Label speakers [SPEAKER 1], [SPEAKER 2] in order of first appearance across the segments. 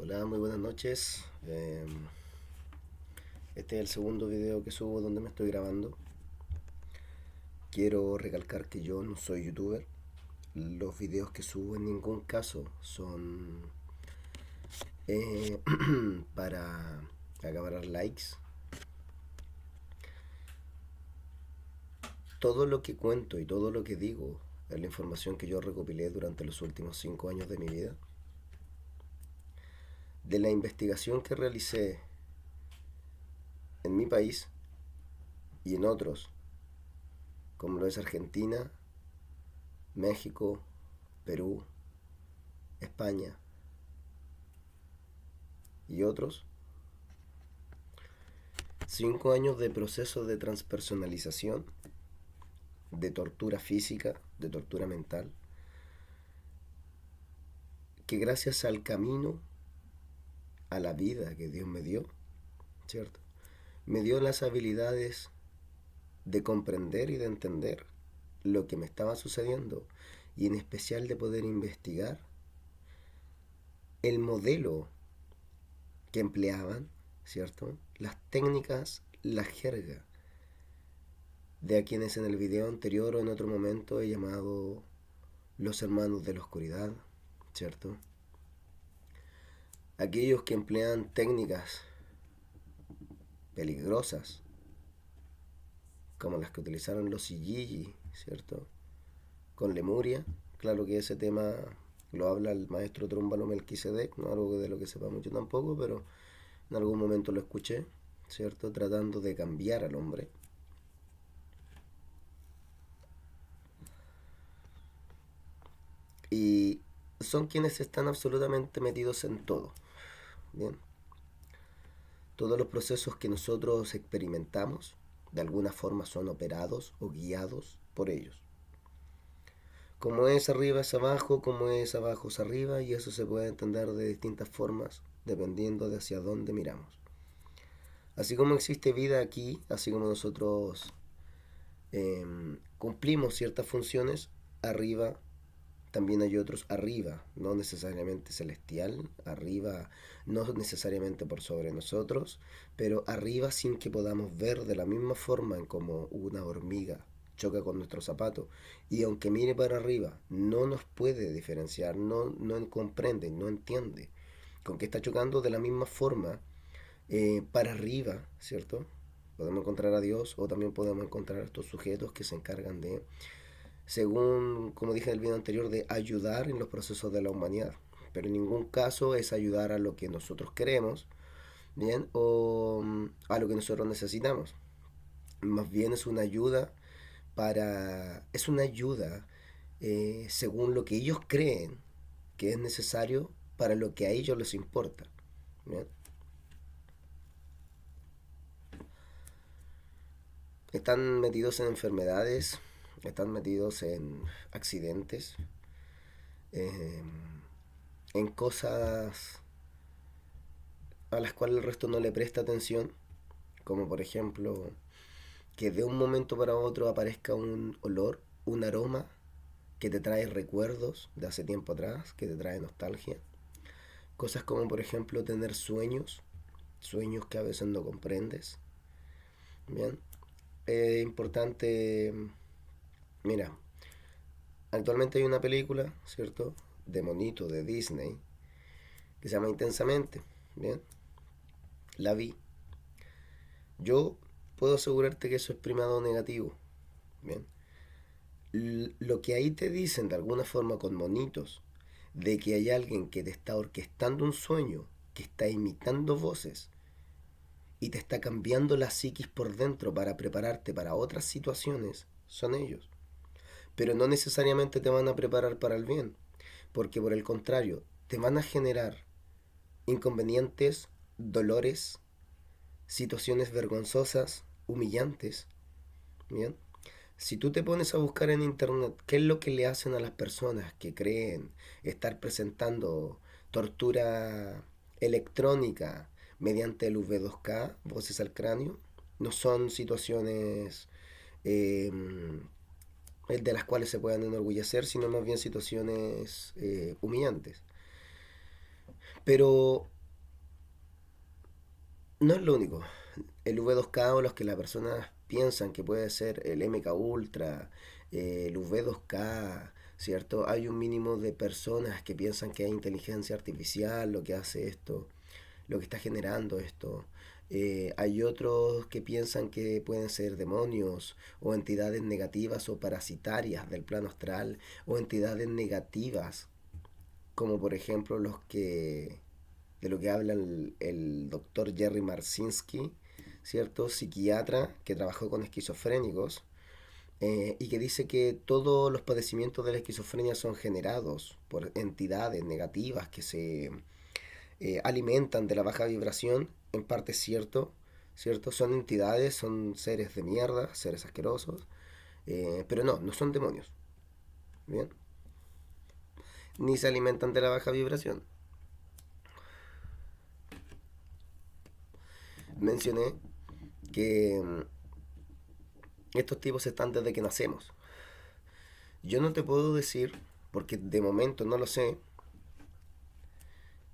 [SPEAKER 1] Hola, muy buenas noches. Este es el segundo video que subo donde me estoy grabando. Quiero recalcar que yo no soy youtuber. Los videos que subo en ningún caso son eh, para acaparar likes. Todo lo que cuento y todo lo que digo es la información que yo recopilé durante los últimos 5 años de mi vida. De la investigación que realicé en mi país y en otros, como lo es Argentina, México, Perú, España y otros. 5 años de proceso de transpersonalización, de tortura física, de tortura mental, que gracias al camino, a la vida que Dios me dio, ¿cierto? Me dio las habilidades de comprender y de entender lo que me estaba sucediendo y en especial de poder investigar el modelo que empleaban, ¿cierto? Las técnicas, la jerga de a quienes en el video anterior o en otro momento he llamado los hermanos de la oscuridad, ¿cierto? Aquellos que emplean técnicas peligrosas, como las que utilizaron los Igigi, ¿cierto? Con Lemuria, claro que ese tema lo habla el maestro Trúmbalo Melquisedec, no algo de lo que sepa mucho tampoco, pero en algún momento lo escuché, ¿cierto? Tratando de cambiar al hombre. Y son quienes están absolutamente metidos en todo, ¿bien? Todos los procesos que nosotros experimentamos, de alguna forma son operados o guiados por ellos. Como es arriba es abajo, como es abajo es arriba, y eso se puede entender de distintas formas dependiendo de hacia dónde miramos. Así como existe vida aquí, así como nosotros cumplimos ciertas funciones, arriba también hay otros arriba, no necesariamente celestial, arriba no necesariamente por sobre nosotros, pero arriba sin que podamos ver de la misma forma en como una hormiga choca con nuestro zapato y aunque mire para arriba no nos puede diferenciar, no comprende, no entiende con qué está chocando de la misma forma para arriba, ¿cierto? Podemos encontrar a Dios o también podemos encontrar a estos sujetos que se encargan de, según, como dije en el video anterior, de ayudar en los procesos de la humanidad. Pero en ningún caso es ayudar a lo que nosotros queremos, ¿bien? O a lo que nosotros necesitamos. Más bien es una ayuda es una ayuda según lo que ellos creen que es necesario para lo que a ellos les importa, ¿bien? Están metidos en enfermedades, están metidos en accidentes, eh, en cosas a las cuales el resto no le presta atención, como por ejemplo que de un momento para otro aparezca un olor, un aroma que te trae recuerdos de hace tiempo atrás, que te trae nostalgia. Cosas como por ejemplo tener sueños, sueños que a veces no comprendes. Bien, importante, mira, actualmente hay una película, ¿cierto? De monito de Disney que se llama Intensamente. Bien, la vi. Yo puedo asegurarte que eso es primado negativo. Bien, lo que ahí te dicen de alguna forma con monitos, de que hay alguien que te está orquestando un sueño, que está imitando voces y te está cambiando la psiquis por dentro para prepararte para otras situaciones, son ellos. Pero no necesariamente te van a preparar para el bien, porque por el contrario, te van a generar inconvenientes, dolores, situaciones vergonzosas, humillantes. ¿Bien? Si tú te pones a buscar en internet qué es lo que le hacen a las personas que creen estar presentando tortura electrónica mediante el V2K, voces al cráneo, no son situaciones eh, de las cuales se puedan enorgullecer, sino más bien situaciones humillantes. Pero No es lo único. El V2K o los que las personas piensan que puede ser el MK Ultra, el V2K, ¿cierto? Hay un mínimo de personas que piensan que hay inteligencia artificial lo que hace esto, lo que está generando esto. Hay otros que piensan que pueden ser demonios o entidades negativas o parasitarias del plano astral o entidades negativas, como por ejemplo los que de lo que habla el doctor Jerry Marcinski, ¿cierto? Psiquiatra que trabajó con esquizofrénicos y que dice que todos los padecimientos de la esquizofrenia son generados por entidades negativas que se alimentan de la baja vibración, en parte es cierto, ¿cierto? Son entidades, son seres de mierda, seres asquerosos, pero no, no son demonios, ¿bien? Ni se alimentan de la baja vibración. Mencioné que estos tipos están desde que nacemos. Yo no te puedo decir, porque de momento no lo sé,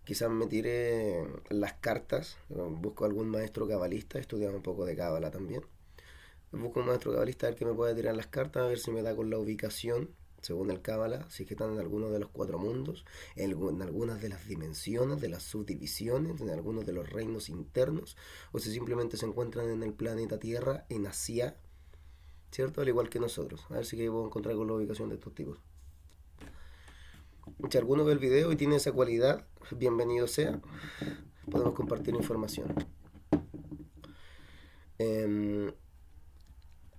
[SPEAKER 1] quizás me tire las cartas, busco algún maestro cabalista, estudiamos un poco de cábala también. Busco un maestro cabalista a ver que me pueda tirar las cartas, a ver si me da con la ubicación, según el cábala, si es que están en alguno de los cuatro mundos, en algunas de las dimensiones, de las subdivisiones, en algunos de los reinos internos, o si simplemente se encuentran en el planeta Tierra, en Asia, ¿cierto? Al igual que nosotros. A ver si que puedo encontrar con la ubicación de estos tipos. Si alguno ve el video y tiene esa cualidad, bienvenido sea. Podemos compartir información. Eh,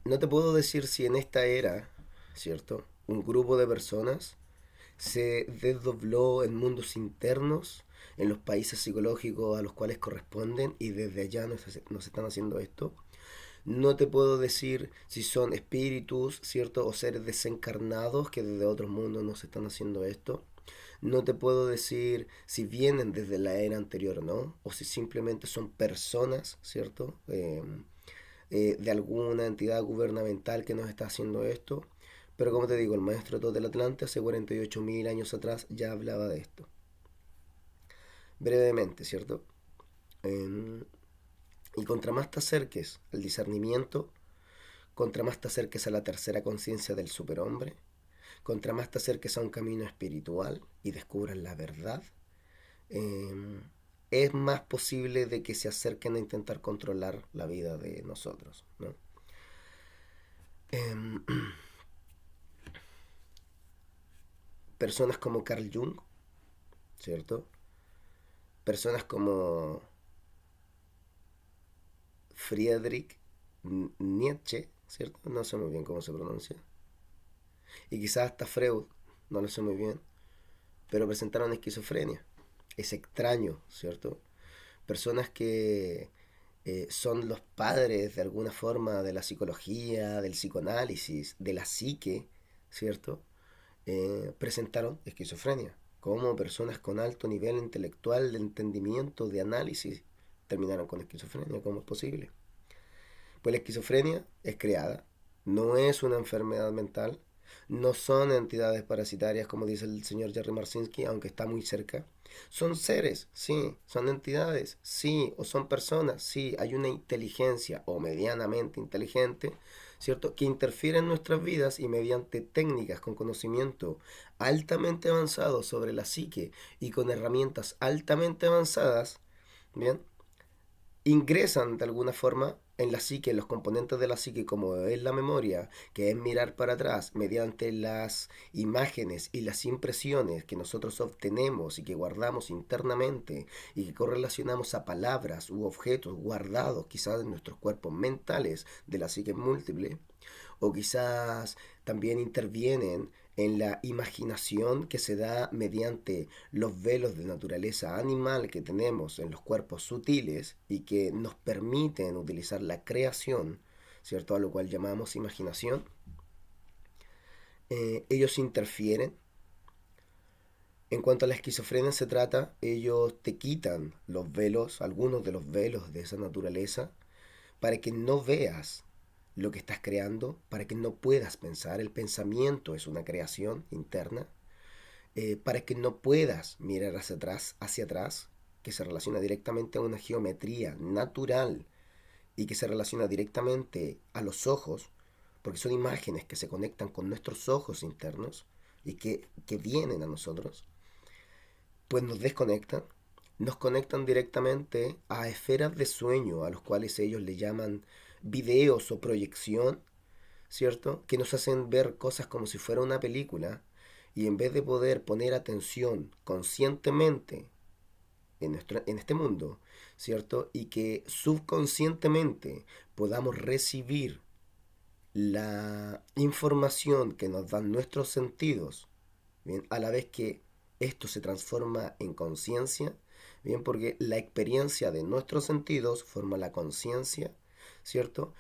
[SPEAKER 1] no te puedo decir si en esta era, ¿cierto? Un grupo de personas se desdobló en mundos internos, en los países psicológicos a los cuales corresponden y desde allá nos están haciendo esto. No te puedo decir si son espíritus, ¿cierto? O seres desencarnados que desde otros mundos nos están haciendo esto. No te puedo decir si vienen desde la era anterior o no, o si simplemente son personas, ¿cierto? De alguna entidad gubernamental que nos está haciendo esto. Pero como te digo, el maestro Tot del Atlante hace 48.000 años atrás ya hablaba de esto. Brevemente, ¿cierto? Eh, y contra más te acerques al discernimiento, contra más te acerques a la tercera conciencia del superhombre, contra más te acerques a un camino espiritual y descubras la verdad, eh, es más posible de que se acerquen a intentar controlar la vida de nosotros, ¿no? Eh, personas como Carl Jung, ¿cierto? Personas como Friedrich Nietzsche, ¿cierto? No sé muy bien cómo se pronuncia. Y quizás hasta Freud, no lo sé muy bien, pero presentaron esquizofrenia. Es extraño, ¿cierto? Personas que son los padres de alguna forma de la psicología, del psicoanálisis, de la psique, ¿cierto? Presentaron esquizofrenia. Como personas con alto nivel intelectual de entendimiento, de análisis, terminaron con esquizofrenia. ¿Cómo es posible? Pues la esquizofrenia es creada, no es una enfermedad mental, no son entidades parasitarias como dice el señor Jerry Marcinski, aunque está muy cerca. Son seres, sí, son entidades, sí, o son personas, sí, hay una inteligencia o medianamente inteligente, ¿cierto? Que interfiere en nuestras vidas y mediante técnicas con conocimiento altamente avanzado sobre la psique y con herramientas altamente avanzadas, ¿bien? Ingresan de alguna forma en la psique, en los componentes de la psique, como es la memoria, que es mirar para atrás mediante las imágenes y las impresiones que nosotros obtenemos y que guardamos internamente y que correlacionamos a palabras u objetos guardados quizás en nuestros cuerpos mentales de la psique múltiple, o quizás también intervienen en la imaginación que se da mediante los velos de naturaleza animal que tenemos en los cuerpos sutiles y que nos permiten utilizar la creación, ¿cierto? A lo cual llamamos imaginación. Ellos interfieren. En cuanto a la esquizofrenia se trata, ellos te quitan los velos, algunos de los velos de esa naturaleza, para que no veas lo que estás creando, para que no puedas pensar. El pensamiento es una creación interna, para que no puedas mirar hacia atrás, que se relaciona directamente a una geometría natural y que se relaciona directamente a los ojos, porque son imágenes que se conectan con nuestros ojos internos y que vienen a nosotros, pues nos desconectan, nos conectan directamente a esferas de sueño, a los cuales ellos le llaman videos o proyección, ¿cierto? Que nos hacen ver cosas como si fuera una película y en vez de poder poner atención conscientemente en este mundo, ¿cierto? Y que subconscientemente podamos recibir la información que nos dan nuestros sentidos, ¿bien? A la vez que esto se transforma en conciencia, bien, porque la experiencia de nuestros sentidos forma la conciencia, ¿cierto?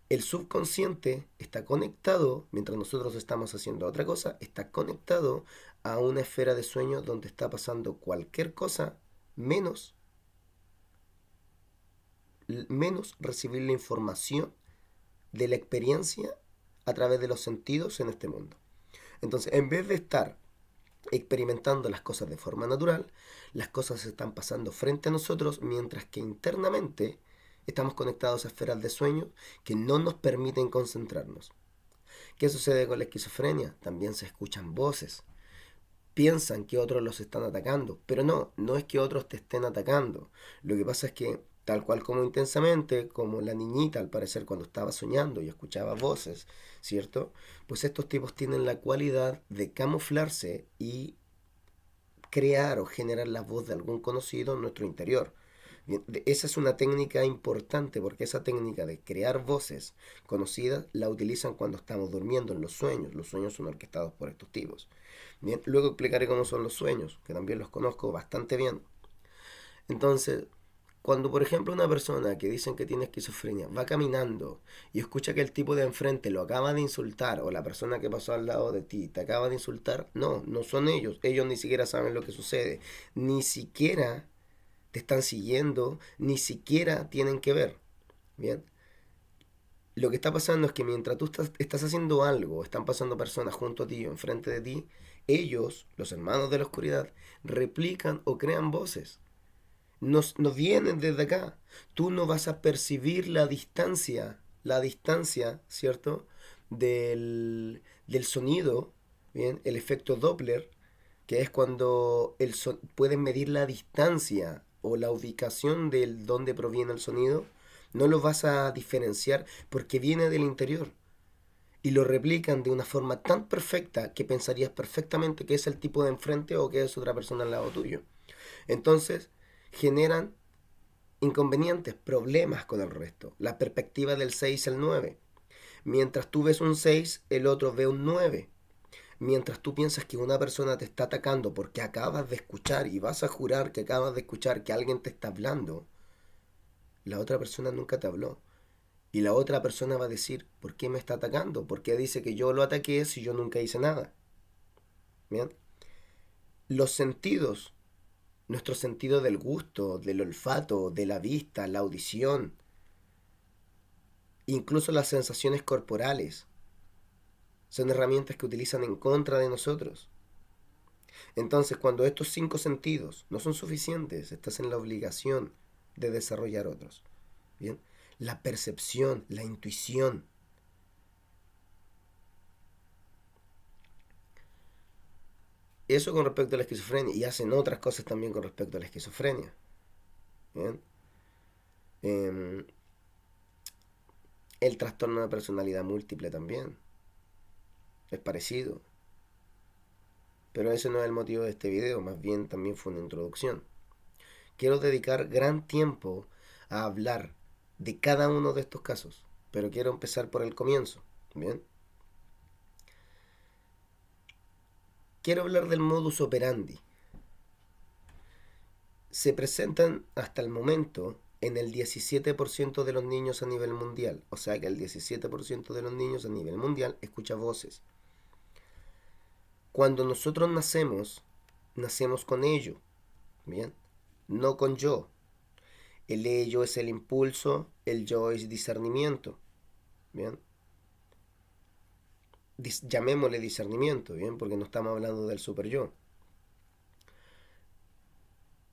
[SPEAKER 1] El subconsciente está conectado, mientras nosotros estamos haciendo otra cosa, está conectado a una esfera de sueño donde está pasando cualquier cosa menos, menos recibir la información de la experiencia a través de los sentidos en este mundo. Entonces, en vez de estar experimentando las cosas de forma natural, las cosas están pasando frente a nosotros, mientras que internamente estamos conectados a esferas de sueño que no nos permiten concentrarnos. ¿Qué sucede con la esquizofrenia? También se escuchan voces. Piensan que otros los están atacando, pero no, no es que otros te estén atacando. Lo que pasa es que, tal cual como intensamente, como la niñita al parecer cuando estaba soñando y escuchaba voces, ¿cierto? Pues estos tipos tienen la cualidad de camuflarse y crear o generar la voz de algún conocido en nuestro interior. Bien, esa es una técnica importante porque esa técnica de crear voces conocidas la utilizan cuando estamos durmiendo en los sueños. Los sueños son orquestados por estos tipos. Bien, luego explicaré cómo son los sueños, que también los conozco bastante bien. Entonces, cuando por ejemplo una persona que dicen que tiene esquizofrenia va caminando y escucha que el tipo de enfrente lo acaba de insultar o la persona que pasó al lado de ti te acaba de insultar, no, no son ellos. Ellos ni siquiera saben lo que sucede. Ni siquiera te están siguiendo, ni siquiera tienen que ver. Bien, lo que está pasando es que mientras tú estás haciendo algo, están pasando personas junto a ti o enfrente de ti, ellos, los hermanos de la oscuridad, replican o crean voces. Nos vienen desde acá. Tú no vas a percibir la distancia, ¿cierto? Del sonido, ¿bien? El efecto Doppler, que es cuando pueden medir la distancia o la ubicación del donde proviene el sonido, no lo vas a diferenciar porque viene del interior. Y lo replican de una forma tan perfecta que pensarías perfectamente que es el tipo de enfrente o que es otra persona al lado tuyo. Entonces, generan inconvenientes, problemas con el resto. La perspectiva del 6 al 9. Mientras tú ves un 6, el otro ve un 9. Mientras tú piensas que una persona te está atacando porque acabas de escuchar y vas a jurar que acabas de escuchar que alguien te está hablando, la otra persona nunca te habló. Y la otra persona va a decir, ¿por qué me está atacando? ¿Por qué dice que yo lo ataqué si yo nunca hice nada? ¿Bien? Los sentidos, nuestro sentido del gusto, del olfato, de la vista, la audición, incluso las sensaciones corporales, son herramientas que utilizan en contra de nosotros. Entonces, cuando estos 5 sentidos no son suficientes, estás en la obligación de desarrollar otros. ¿Bien? La percepción, la intuición. Eso con respecto a la esquizofrenia. Y hacen otras cosas también con respecto a la esquizofrenia. ¿Bien? Eh, el trastorno de personalidad múltiple también. Es parecido. Pero ese no es el motivo de este video. Más bien también fue una introducción. Quiero dedicar gran tiempo a hablar de cada uno de estos casos. Pero quiero empezar por el comienzo. ¿Bien? Quiero hablar del modus operandi. Se presentan hasta el momento en el 17% de los niños a nivel mundial. O sea que el 17% de los niños a nivel mundial escucha voces. Cuando nosotros nacemos, nacemos con ello. Bien, no con yo. El ello es el impulso, el yo es discernimiento. Bien, llamémosle discernimiento, bien, porque no estamos hablando del super yo.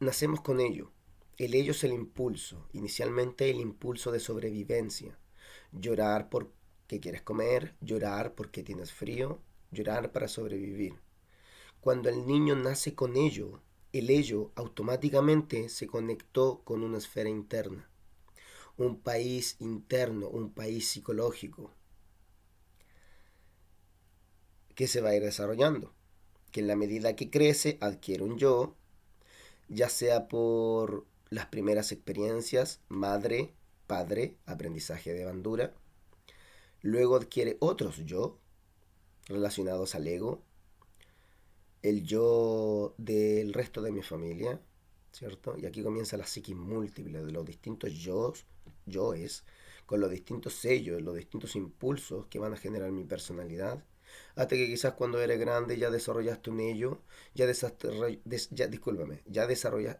[SPEAKER 1] nacemos con ello. El ello es el impulso, inicialmente el impulso de sobrevivencia. Llorar porque quieres comer, llorar porque tienes frío, llorar para sobrevivir. Cuando el niño nace con ello, el ello automáticamente se conectó con una esfera interna, un país interno, un país psicológico que se va a ir desarrollando, que en la medida que crece adquiere un yo, ya sea por las primeras experiencias, madre, padre, aprendizaje de bandura, luego adquiere otros yo relacionados al ego, el yo del resto de mi familia, ¿cierto? Y aquí comienza la psiquis múltiple de los distintos yoes, con los distintos sellos, los distintos impulsos que van a generar mi personalidad, hasta que quizás cuando eres grande ya desarrollaste un ello, ya desarrollas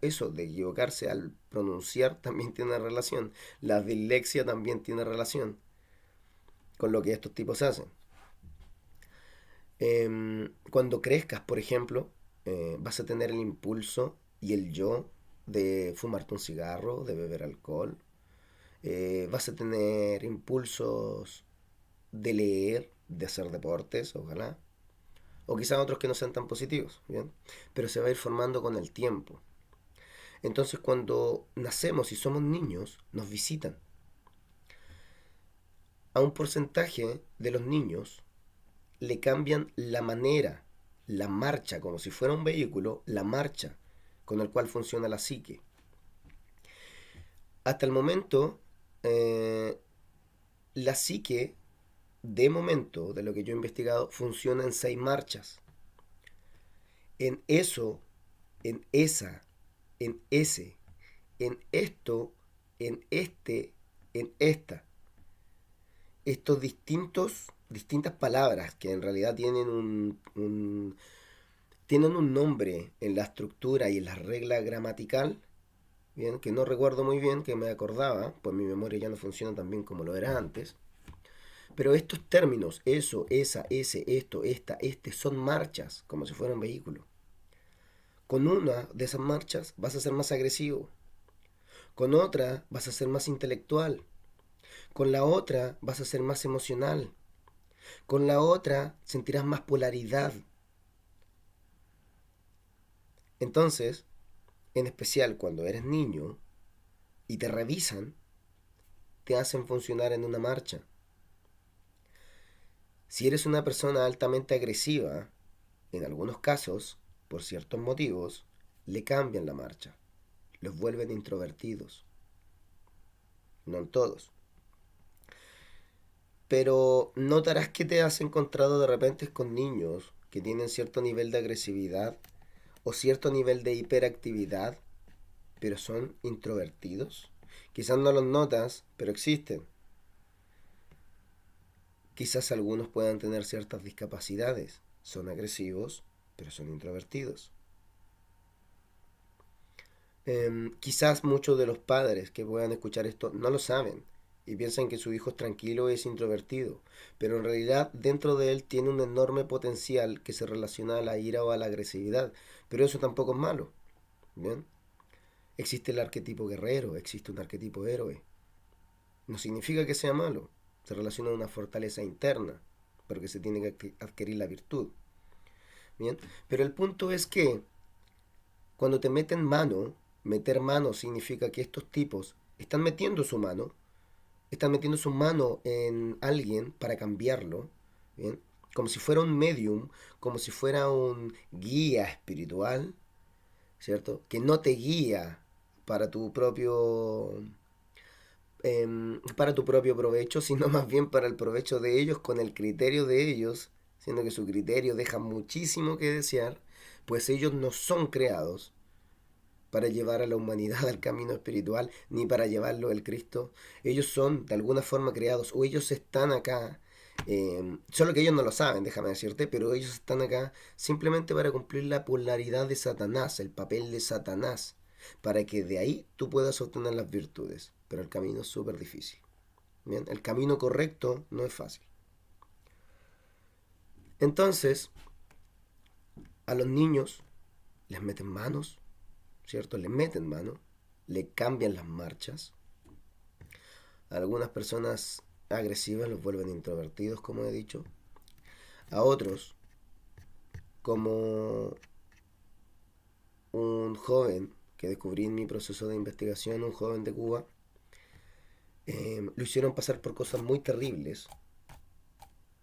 [SPEAKER 1] eso de equivocarse al pronunciar también tiene relación, la dislexia también tiene relación con lo que estos tipos hacen. Cuando crezcas, por ejemplo, vas a tener el impulso y el yo de fumarte un cigarro, de beber alcohol. Vas a tener impulsos de leer, de hacer deportes, ojalá. O quizás otros que no sean tan positivos, ¿bien? Pero se va a ir formando con el tiempo. Entonces cuando nacemos y somos niños, nos visitan. A un porcentaje de los niños le cambian la manera, la marcha, como si fuera un vehículo, la marcha con el cual funciona la psique. Hasta el momento, la psique, de momento, de lo que yo he investigado, funciona en 6 marchas. En eso, en esa, en ese, en esto, en este, en esta. Estos distintas palabras que en realidad tienen un nombre en la estructura y en la regla gramatical, bien, que no recuerdo muy bien, que me acordaba, pues mi memoria ya no funciona tan bien como lo era antes. Pero estos términos, eso, esa, ese, esto, esta, este, son marchas, como si fuera un vehículo. Con una de esas marchas vas a ser más agresivo. Con otra vas a ser más intelectual. Con la otra vas a ser más emocional. Con la otra sentirás más polaridad. Entonces, en especial cuando eres niño y te revisan, te hacen funcionar en una marcha. Si eres una persona altamente agresiva, en algunos casos, por ciertos motivos, le cambian la marcha, los vuelven introvertidos. No en todos. Pero notarás que te has encontrado de repente con niños que tienen cierto nivel de agresividad o cierto nivel de hiperactividad, pero son introvertidos. Quizás no los notas, pero existen. Quizás algunos puedan tener ciertas discapacidades. Son agresivos, pero son introvertidos. Quizás muchos de los padres que puedan escuchar esto no lo saben y piensan que su hijo es tranquilo y es introvertido, pero en realidad dentro de él tiene un enorme potencial que se relaciona a la ira o a la agresividad, pero eso tampoco es malo. ¿Bien? Existe el arquetipo guerrero, existe un arquetipo héroe. No significa que sea malo, se relaciona a una fortaleza interna, pero que se tiene que adquirir la virtud. ¿Bien? Pero el punto es que cuando te meten mano, meter mano significa que estos tipos están metiendo su mano en alguien para cambiarlo, ¿bien? Como si fuera un medium, como si fuera un guía espiritual, ¿cierto? Que no te guía para para tu propio provecho, sino más bien para el provecho de ellos, con el criterio de ellos, siendo que su criterio deja muchísimo que desear, pues ellos no son creados para llevar a la humanidad al camino espiritual, ni para llevarlo al Cristo. Ellos son de alguna forma creados, o ellos están acá, solo que ellos no lo saben, déjame decirte, pero ellos están acá simplemente para cumplir la polaridad de Satanás, el papel de Satanás, para que de ahí tú puedas obtener las virtudes. Pero el camino es súper difícil. ¿Bien? El camino correcto no es fácil. Entonces, a los niños les meten manos, ¿cierto? Le meten mano, le cambian las marchas. A algunas personas agresivas los vuelven introvertidos, como he dicho. A otros, como un joven que descubrí en mi proceso de investigación, un joven de Cuba, lo hicieron pasar por cosas muy terribles,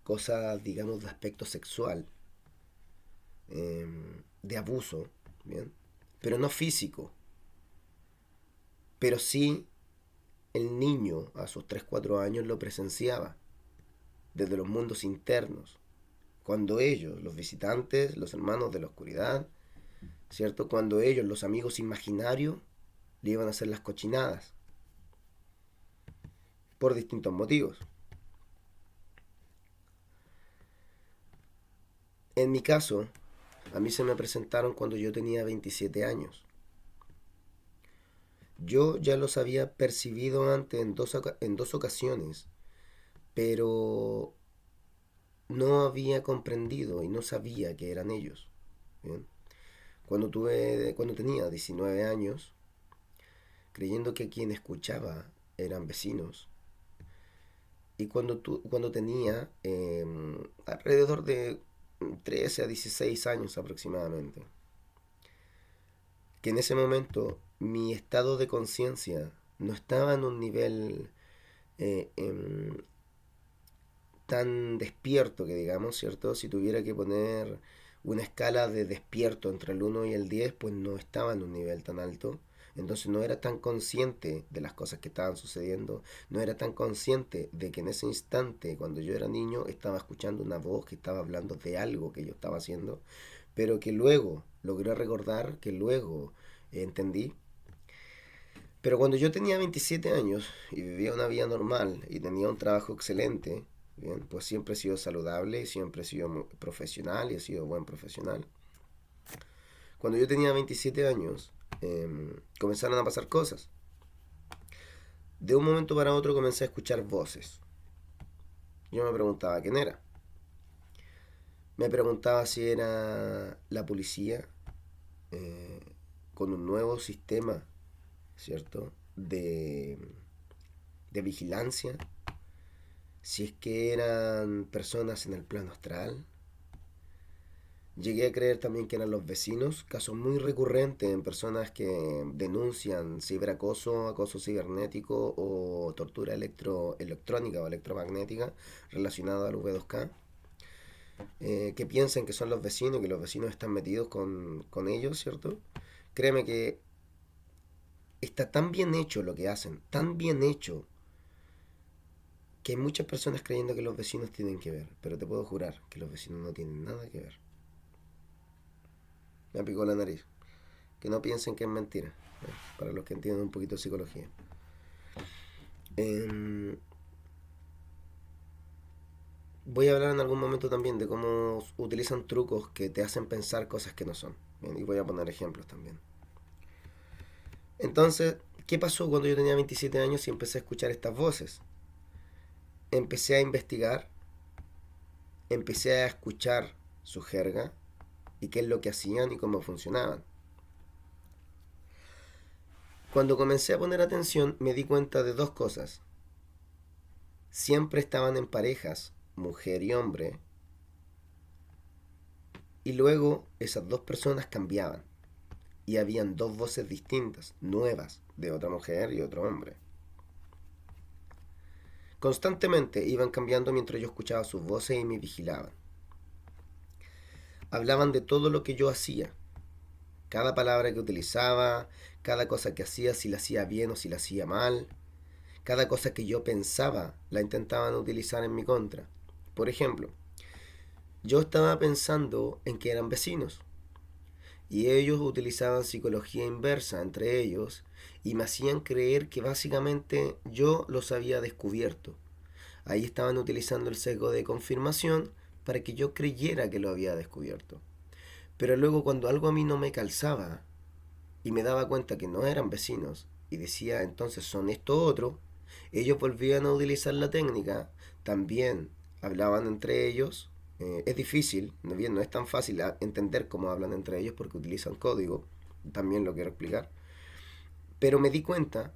[SPEAKER 1] cosas, digamos, de aspecto sexual, de abuso, ¿bien? Pero no físico, pero sí el niño a sus 3 4 años lo presenciaba desde los mundos internos, cuando ellos, los visitantes, los hermanos de la oscuridad, ¿cierto? Cuando ellos, los amigos imaginarios, le iban a hacer las cochinadas, por distintos motivos. En mi caso, a mí se me presentaron cuando yo tenía 27 años. Yo ya los había percibido antes en dos ocasiones, pero no había comprendido y no sabía que eran ellos. ¿Bien? Cuando tenía 19 años, creyendo que quien escuchaba eran vecinos, y cuando tenía alrededor de 13 a 16 años aproximadamente, que en ese momento mi estado de conciencia no estaba en un nivel eh, em, tan despierto que digamos, ¿cierto? Si tuviera que poner una escala de despierto entre el 1 y el 10, pues no estaba en un nivel tan alto. Entonces no era tan consciente de las cosas que estaban sucediendo, no era tan consciente de que en ese instante, cuando yo era niño, estaba escuchando una voz que estaba hablando de algo que yo estaba haciendo, pero que luego logré recordar, que luego entendí. Pero cuando yo tenía 27 años y vivía una vida normal y tenía un trabajo excelente, bien, pues siempre he sido saludable, siempre he sido profesional y he sido buen profesional. Cuando yo tenía 27 años, comenzaron a pasar cosas. De un momento para otro comencé a escuchar voces. Yo me preguntaba quién era. Me preguntaba si era la policía eh, con un nuevo sistema, ¿cierto? De vigilancia. Si es que eran personas en el plano astral. Llegué a creer también que eran los vecinos, caso muy recurrente en personas que denuncian ciberacoso, acoso cibernético o tortura electrónica o electromagnética relacionada al V2K, que piensan que son los vecinos, que los vecinos están metidos con ellos, ¿cierto? Créeme que está tan bien hecho lo que hacen, tan bien hecho, que hay muchas personas creyendo que los vecinos tienen que ver, pero te puedo jurar que los vecinos no tienen nada que ver. Me picó la nariz. Que no piensen que es mentira, para los que entienden un poquito de psicología. Eh, Voy a hablar en algún momento también de cómo utilizan trucos que te hacen pensar cosas que no son. Bien, y voy a poner ejemplos también. Entonces, ¿qué pasó cuando yo tenía 27 años y empecé a escuchar estas voces? Empecé a investigar, empecé a escuchar su jerga y qué es lo que hacían y cómo funcionaban. Cuando comencé a poner atención me di cuenta de dos cosas. Siempre estaban en parejas, mujer y hombre, y luego esas dos personas cambiaban y habían dos voces distintas, nuevas, de otra mujer y otro hombre. Constantemente iban cambiando mientras yo escuchaba sus voces y me vigilaban. Hablaban de todo lo que yo hacía, cada palabra que utilizaba, cada cosa que hacía, si la hacía bien o si la hacía mal, cada cosa que yo pensaba la intentaban utilizar en mi contra. Por ejemplo, yo estaba pensando en que eran vecinos y ellos utilizaban psicología inversa entre ellos y me hacían creer que básicamente yo los había descubierto. Ahí estaban utilizando el sesgo de confirmación para que yo creyera que lo había descubierto. Pero luego cuando algo a mí no me calzaba y me daba cuenta que no eran vecinos y decía entonces son esto otro, ellos volvían a utilizar la técnica, también hablaban entre ellos. Es difícil, no es tan fácil entender cómo hablan entre ellos porque utilizan código. también lo quiero explicar. Pero me di cuenta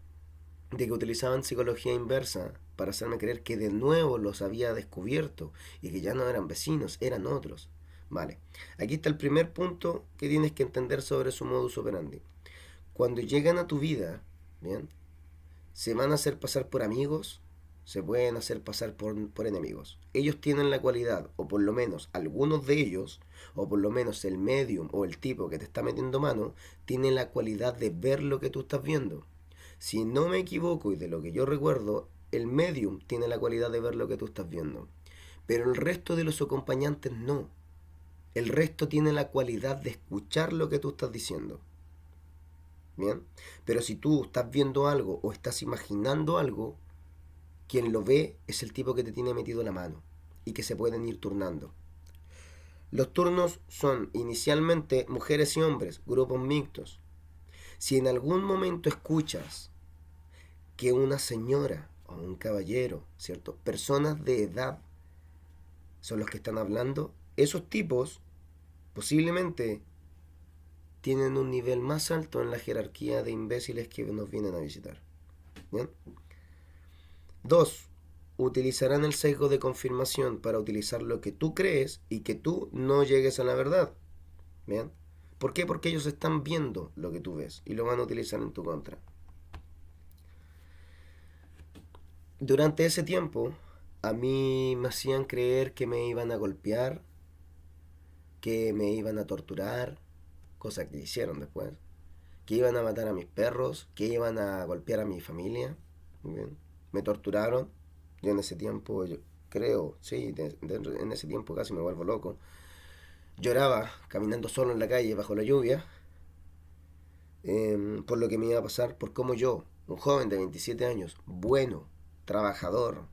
[SPEAKER 1] de que utilizaban psicología inversa para hacerme creer que de nuevo los había descubierto y que ya no eran vecinos, eran otros. Vale, aquí está el primer punto que tienes que entender sobre su modus operandi. Cuando llegan a tu vida, ¿bien? Se van a hacer pasar por amigos, se pueden hacer pasar por enemigos. Ellos tienen la cualidad, o por lo menos algunos de ellos, o por lo menos el medium o el tipo que te está metiendo mano, tienen la cualidad de ver lo que tú estás viendo. Si no me equivoco y de lo que yo recuerdo, el medium tiene la cualidad de ver lo que tú estás viendo. Pero el resto de los acompañantes no. El resto tiene la cualidad de escuchar lo que tú estás diciendo. ¿Bien? Pero si tú estás viendo algo o estás imaginando algo, quien lo ve es el tipo que te tiene metido la mano y que se pueden ir turnando. Los turnos son inicialmente mujeres y hombres, grupos mixtos. Si en algún momento escuchas que una señora o un caballero, ¿cierto? Personas de edad son los que están hablando, esos tipos posiblemente tienen un nivel más alto en la jerarquía de imbéciles que nos vienen a visitar. ¿Bien? 2. Utilizarán el sesgo de confirmación para utilizar lo que tú crees y que tú no llegues a la verdad. ¿Bien? ¿Por qué? Porque ellos están viendo lo que tú ves y lo van a utilizar en tu contra. Durante ese tiempo, a mí me hacían creer que me iban a golpear, que me iban a torturar, cosa que hicieron después, que iban a matar a mis perros, que iban a golpear a mi familia. ¿Bien? Me torturaron. Yo en ese tiempo, yo creo, sí, en ese tiempo casi me vuelvo loco. Lloraba caminando solo en la calle bajo la lluvia, por lo que me iba a pasar, por cómo yo, un joven de 27 años, bueno, trabajador,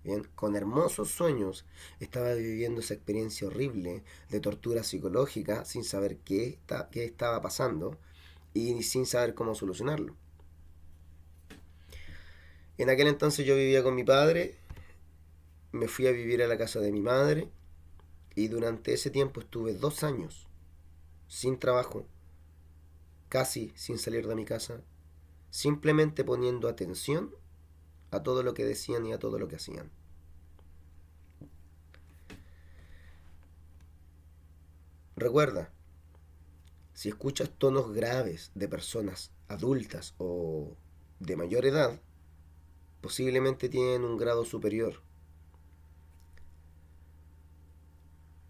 [SPEAKER 1] bien, con hermosos sueños, estaba viviendo esa experiencia horrible de tortura psicológica sin saber qué estaba pasando y sin saber cómo solucionarlo. En aquel entonces yo vivía con mi padre, me fui a vivir a la casa de mi madre y durante ese tiempo estuve 2 años sin trabajo, casi sin salir de mi casa, simplemente poniendo atención a todo lo que decían y a todo lo que hacían. Recuerda, si escuchas tonos graves de personas adultas o de mayor edad, posiblemente tienen un grado superior.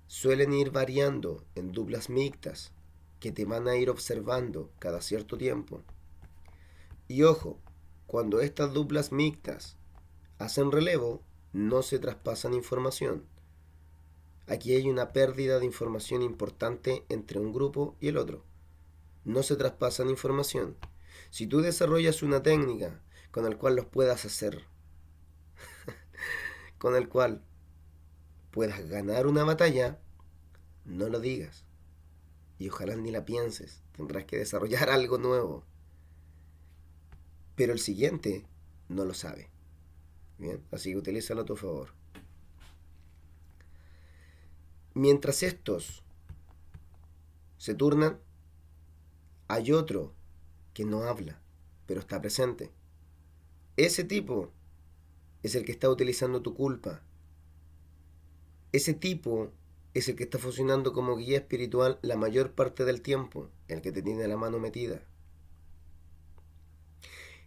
[SPEAKER 1] Suelen ir variando en duplas mixtas que te van a ir observando cada cierto tiempo. Y ojo, cuando estas duplas mixtas hacen relevo, no se traspasan información. Aquí hay una pérdida de información importante entre un grupo y el otro. No se traspasan información. Si tú desarrollas una técnica con la cual los puedas hacer, con el cual puedas ganar una batalla, no lo digas. Y ojalá ni la pienses. Tendrás que desarrollar algo nuevo. Pero el siguiente no lo sabe. Bien, así que utilízalo a tu favor. Mientras estos se turnan, hay otro que no habla, pero está presente. Ese tipo es el que está utilizando tu culpa. Ese tipo es el que está funcionando como guía espiritual la mayor parte del tiempo, el que te tiene la mano metida.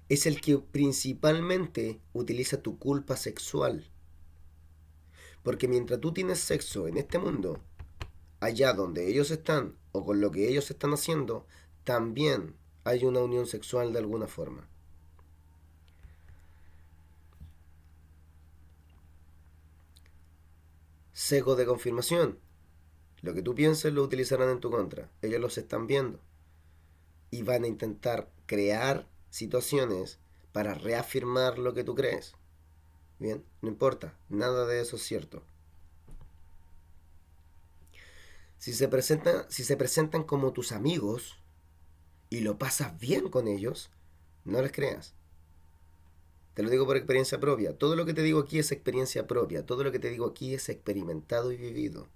[SPEAKER 1] Es el que principalmente utiliza tu culpa sexual. Porque mientras tú tienes sexo en este mundo, allá donde ellos están o con lo que ellos están haciendo, también hay una unión sexual de alguna forma. Sesgo de confirmación. Lo que tú pienses lo utilizarán en tu contra. Ellos los están viendo. Y van a intentar crear situaciones para reafirmar lo que tú crees. Bien, no importa, nada de eso es cierto. Si se presentan como tus amigos y lo pasas bien con ellos, no les creas. Te lo digo por experiencia propia. Todo lo que te digo aquí es experiencia propia. Todo lo que te digo aquí es experimentado y vivido.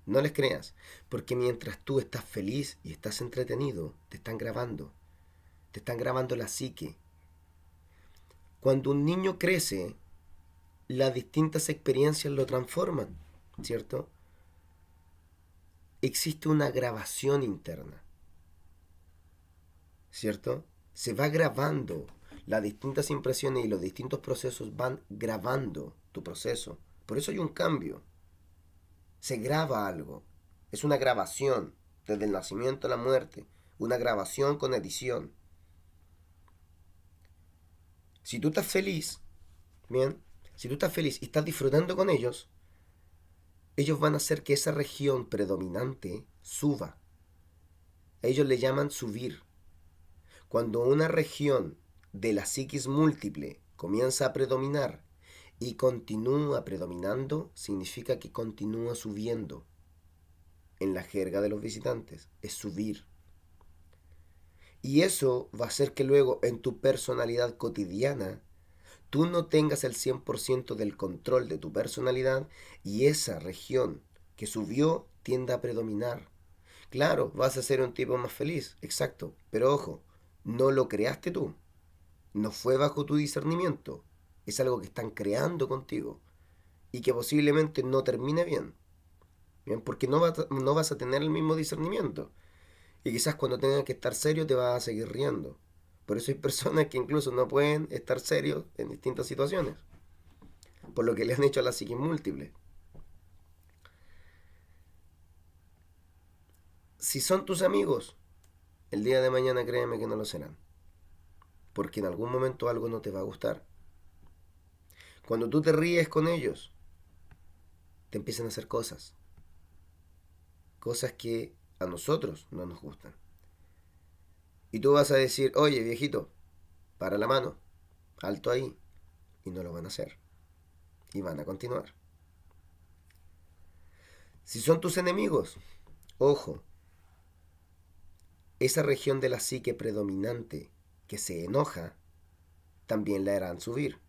[SPEAKER 1] No les creas, porque mientras tú estás feliz y estás entretenido, te están grabando la psique. Cuando un niño crece, las distintas experiencias lo transforman, ¿cierto? Existe una grabación interna, ¿cierto? Se va grabando, las distintas impresiones y los distintos procesos van grabando tu proceso. Por eso hay un cambio. Se graba algo. Es una grabación, desde el nacimiento a la muerte. Una grabación con edición. Si tú estás feliz, bien, si tú estás feliz y estás disfrutando con ellos van a hacer que esa región predominante suba. A ellos le llaman subir. Cuando una región de la psiquis múltiple comienza a predominar y continúa predominando, significa que continúa subiendo. En la jerga de los visitantes, es subir. Y eso va a hacer que luego en tu personalidad cotidiana tú no tengas el 100% del control de tu personalidad y esa región que subió tienda a predominar. Claro, vas a ser un tipo más feliz, exacto, pero ojo, no lo creaste tú, no fue bajo tu discernimiento, es algo que están creando contigo y que posiblemente no termine bien, ¿bien? Porque no vas a tener el mismo discernimiento y quizás cuando tengas que estar serio te vas a seguir riendo. Por eso hay personas que incluso no pueden estar serios en distintas situaciones, por lo que le han hecho a la psiquis múltiple. Si son tus amigos, el día de mañana créeme que no lo serán, porque en algún momento algo no te va a gustar. Cuando tú te ríes con ellos, te empiezan a hacer cosas que a nosotros no nos gustan. Y tú vas a decir, oye viejito, para la mano, alto ahí, y no lo van a hacer, y van a continuar. Si son tus enemigos, ojo, esa región de la psique predominante que se enoja, también la harán subir.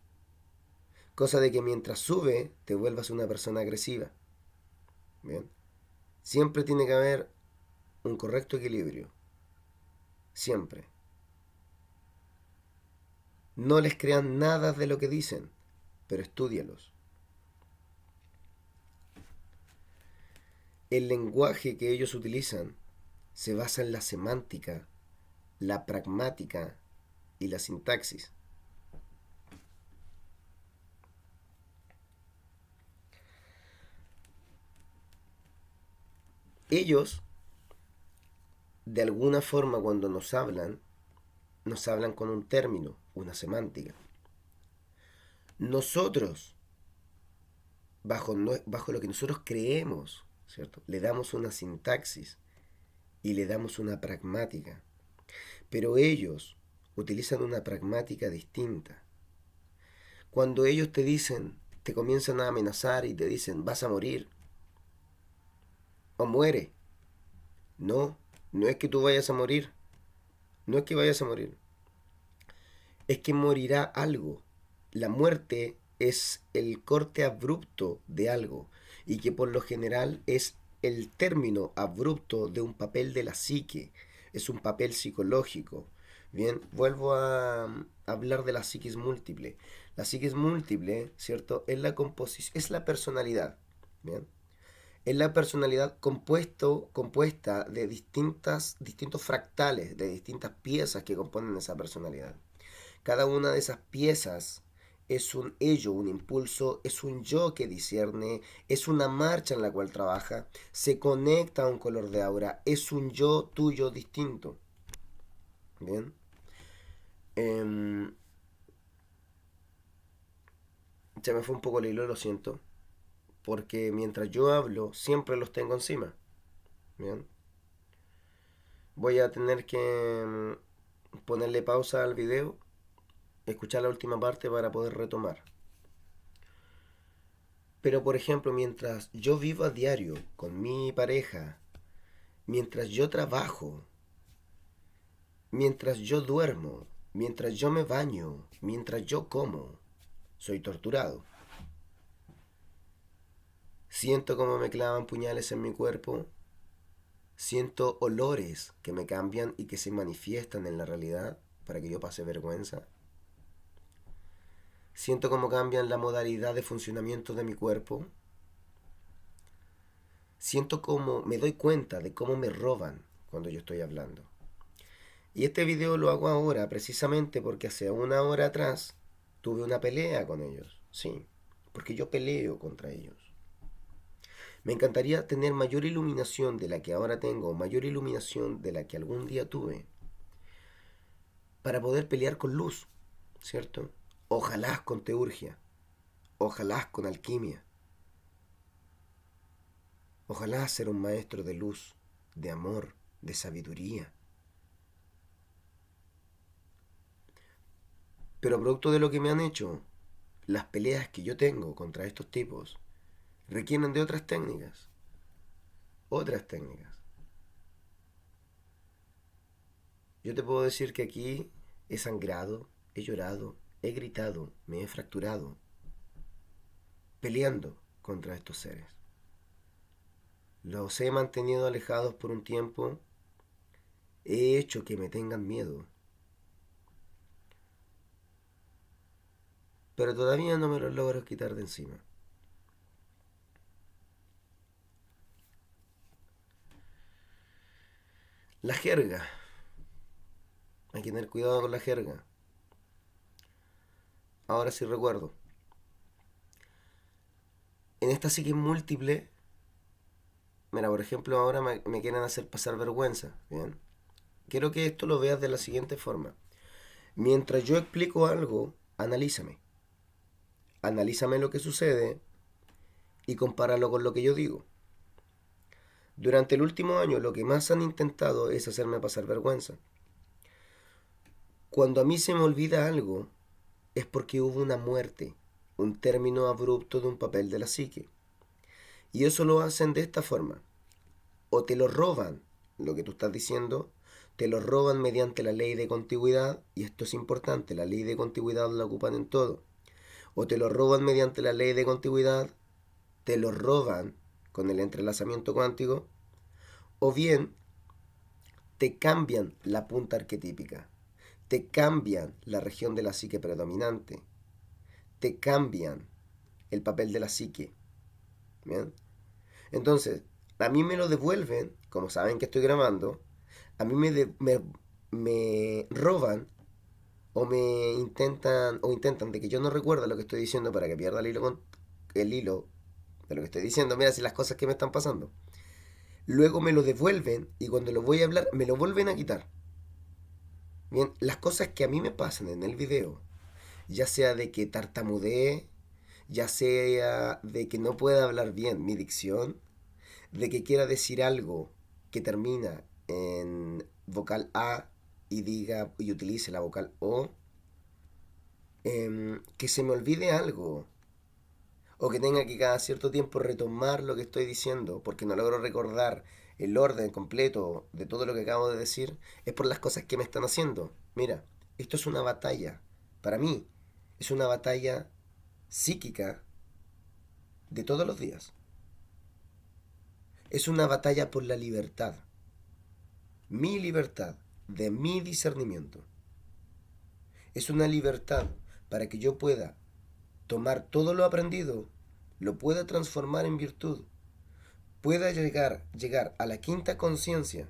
[SPEAKER 1] Cosa de que mientras sube, te vuelvas una persona agresiva. Bien. Siempre tiene que haber un correcto equilibrio. Siempre. No les crean nada de lo que dicen, pero estúdialos. El lenguaje que ellos utilizan se basa en la semántica, la pragmática y la sintaxis. Ellos, de alguna forma, cuando nos hablan con un término, una semántica. Nosotros, bajo lo que nosotros creemos, ¿cierto? Le damos una sintaxis y le damos una pragmática. Pero ellos utilizan una pragmática distinta. Cuando ellos te dicen, te comienzan a amenazar y te dicen, vas a morir o muere. No, no es que tú vayas a morir. No es que vayas a morir. Es que morirá algo. La muerte es el corte abrupto de algo y que por lo general es el término abrupto de un papel de la psique, es un papel psicológico. Bien, vuelvo a hablar de la psiquis múltiple. La psiquis múltiple, ¿cierto? Es la composición, es la personalidad. Bien, es la personalidad compuesta de distintos fractales, de distintas piezas que componen esa personalidad. Cada una de esas piezas es un ello, un impulso, es un yo que discierne, es una marcha en la cual trabaja, se conecta a un color de aura, es un yo tuyo distinto. Bien. Se me fue un poco el hilo, lo siento, porque mientras yo hablo siempre los tengo encima. Bien. Voy a tener que ponerle pausa al video, escuchar la última parte para poder retomar. Pero por ejemplo, mientras yo vivo a diario con mi pareja, mientras yo trabajo, mientras yo duermo, mientras yo me baño, mientras yo como, soy torturado. Siento como me clavan puñales en mi cuerpo. Siento olores que me cambian y que se manifiestan en la realidad para que yo pase vergüenza. Siento cómo cambian la modalidad de funcionamiento de mi cuerpo. Siento cómo me doy cuenta de cómo me roban cuando yo estoy hablando. Y este video lo hago ahora precisamente porque hace una hora atrás tuve una pelea con ellos. Sí, porque yo peleo contra ellos. Me encantaría tener mayor iluminación de la que ahora tengo, mayor iluminación de la que algún día tuve, para poder pelear con luz, ¿cierto? Ojalá con teurgia, ojalá con alquimia, ojalá ser un maestro de luz, de amor, de sabiduría. Pero producto de lo que me han hecho, las peleas que yo tengo contra estos tipos requieren de otras técnicas. Otras técnicas. Yo te puedo decir que aquí he sangrado, he llorado, he gritado, me he fracturado, peleando contra estos seres. Los he mantenido alejados por un tiempo, he hecho que me tengan miedo, pero todavía no me los logro quitar de encima. La jerga. Hay que tener cuidado con la jerga. Ahora sí recuerdo. En esta psique múltiple, mira, por ejemplo, ahora me quieren hacer pasar vergüenza. Bien. Quiero que esto lo veas de la siguiente forma. Mientras yo explico algo, analízame. Analízame lo que sucede y compáralo con lo que yo digo. Durante el último año lo que más han intentado es hacerme pasar vergüenza. Cuando a mí se me olvida algo, es porque hubo una muerte, un término abrupto de un papel de la psique. Y eso lo hacen de esta forma. O te lo roban, lo que tú estás diciendo, te lo roban mediante la ley de contigüidad, y esto es importante, la ley de contigüidad la ocupan en todo. O te lo roban mediante la ley de contigüidad, te lo roban con el entrelazamiento cuántico, o bien te cambian la punta arquetípica, te cambian la región de la psique predominante, te cambian el papel de la psique. ¿Bien? Entonces, a mí me lo devuelven, como saben que estoy grabando, a mí me roban o intentan de que yo no recuerde lo que estoy diciendo para que pierda el hilo de lo que estoy diciendo. Mira, si las cosas que me están pasando. Luego me lo devuelven y cuando lo voy a hablar me lo vuelven a quitar. Bien, las cosas que a mí me pasan en el video, ya sea de que tartamudee, ya sea de que no pueda hablar bien mi dicción, de que quiera decir algo que termina en vocal A y diga y utilice la vocal O, que se me olvide algo o que tenga que cada cierto tiempo retomar lo que estoy diciendo porque no logro recordar el orden completo de todo lo que acabo de decir, es por las cosas que me están haciendo. Mira, esto es una batalla, para mí, es una batalla psíquica de todos los días. Es una batalla por la libertad, mi libertad, de mi discernimiento. Es una libertad para que yo pueda tomar todo lo aprendido, lo pueda transformar en virtud, pueda llegar a la quinta conciencia,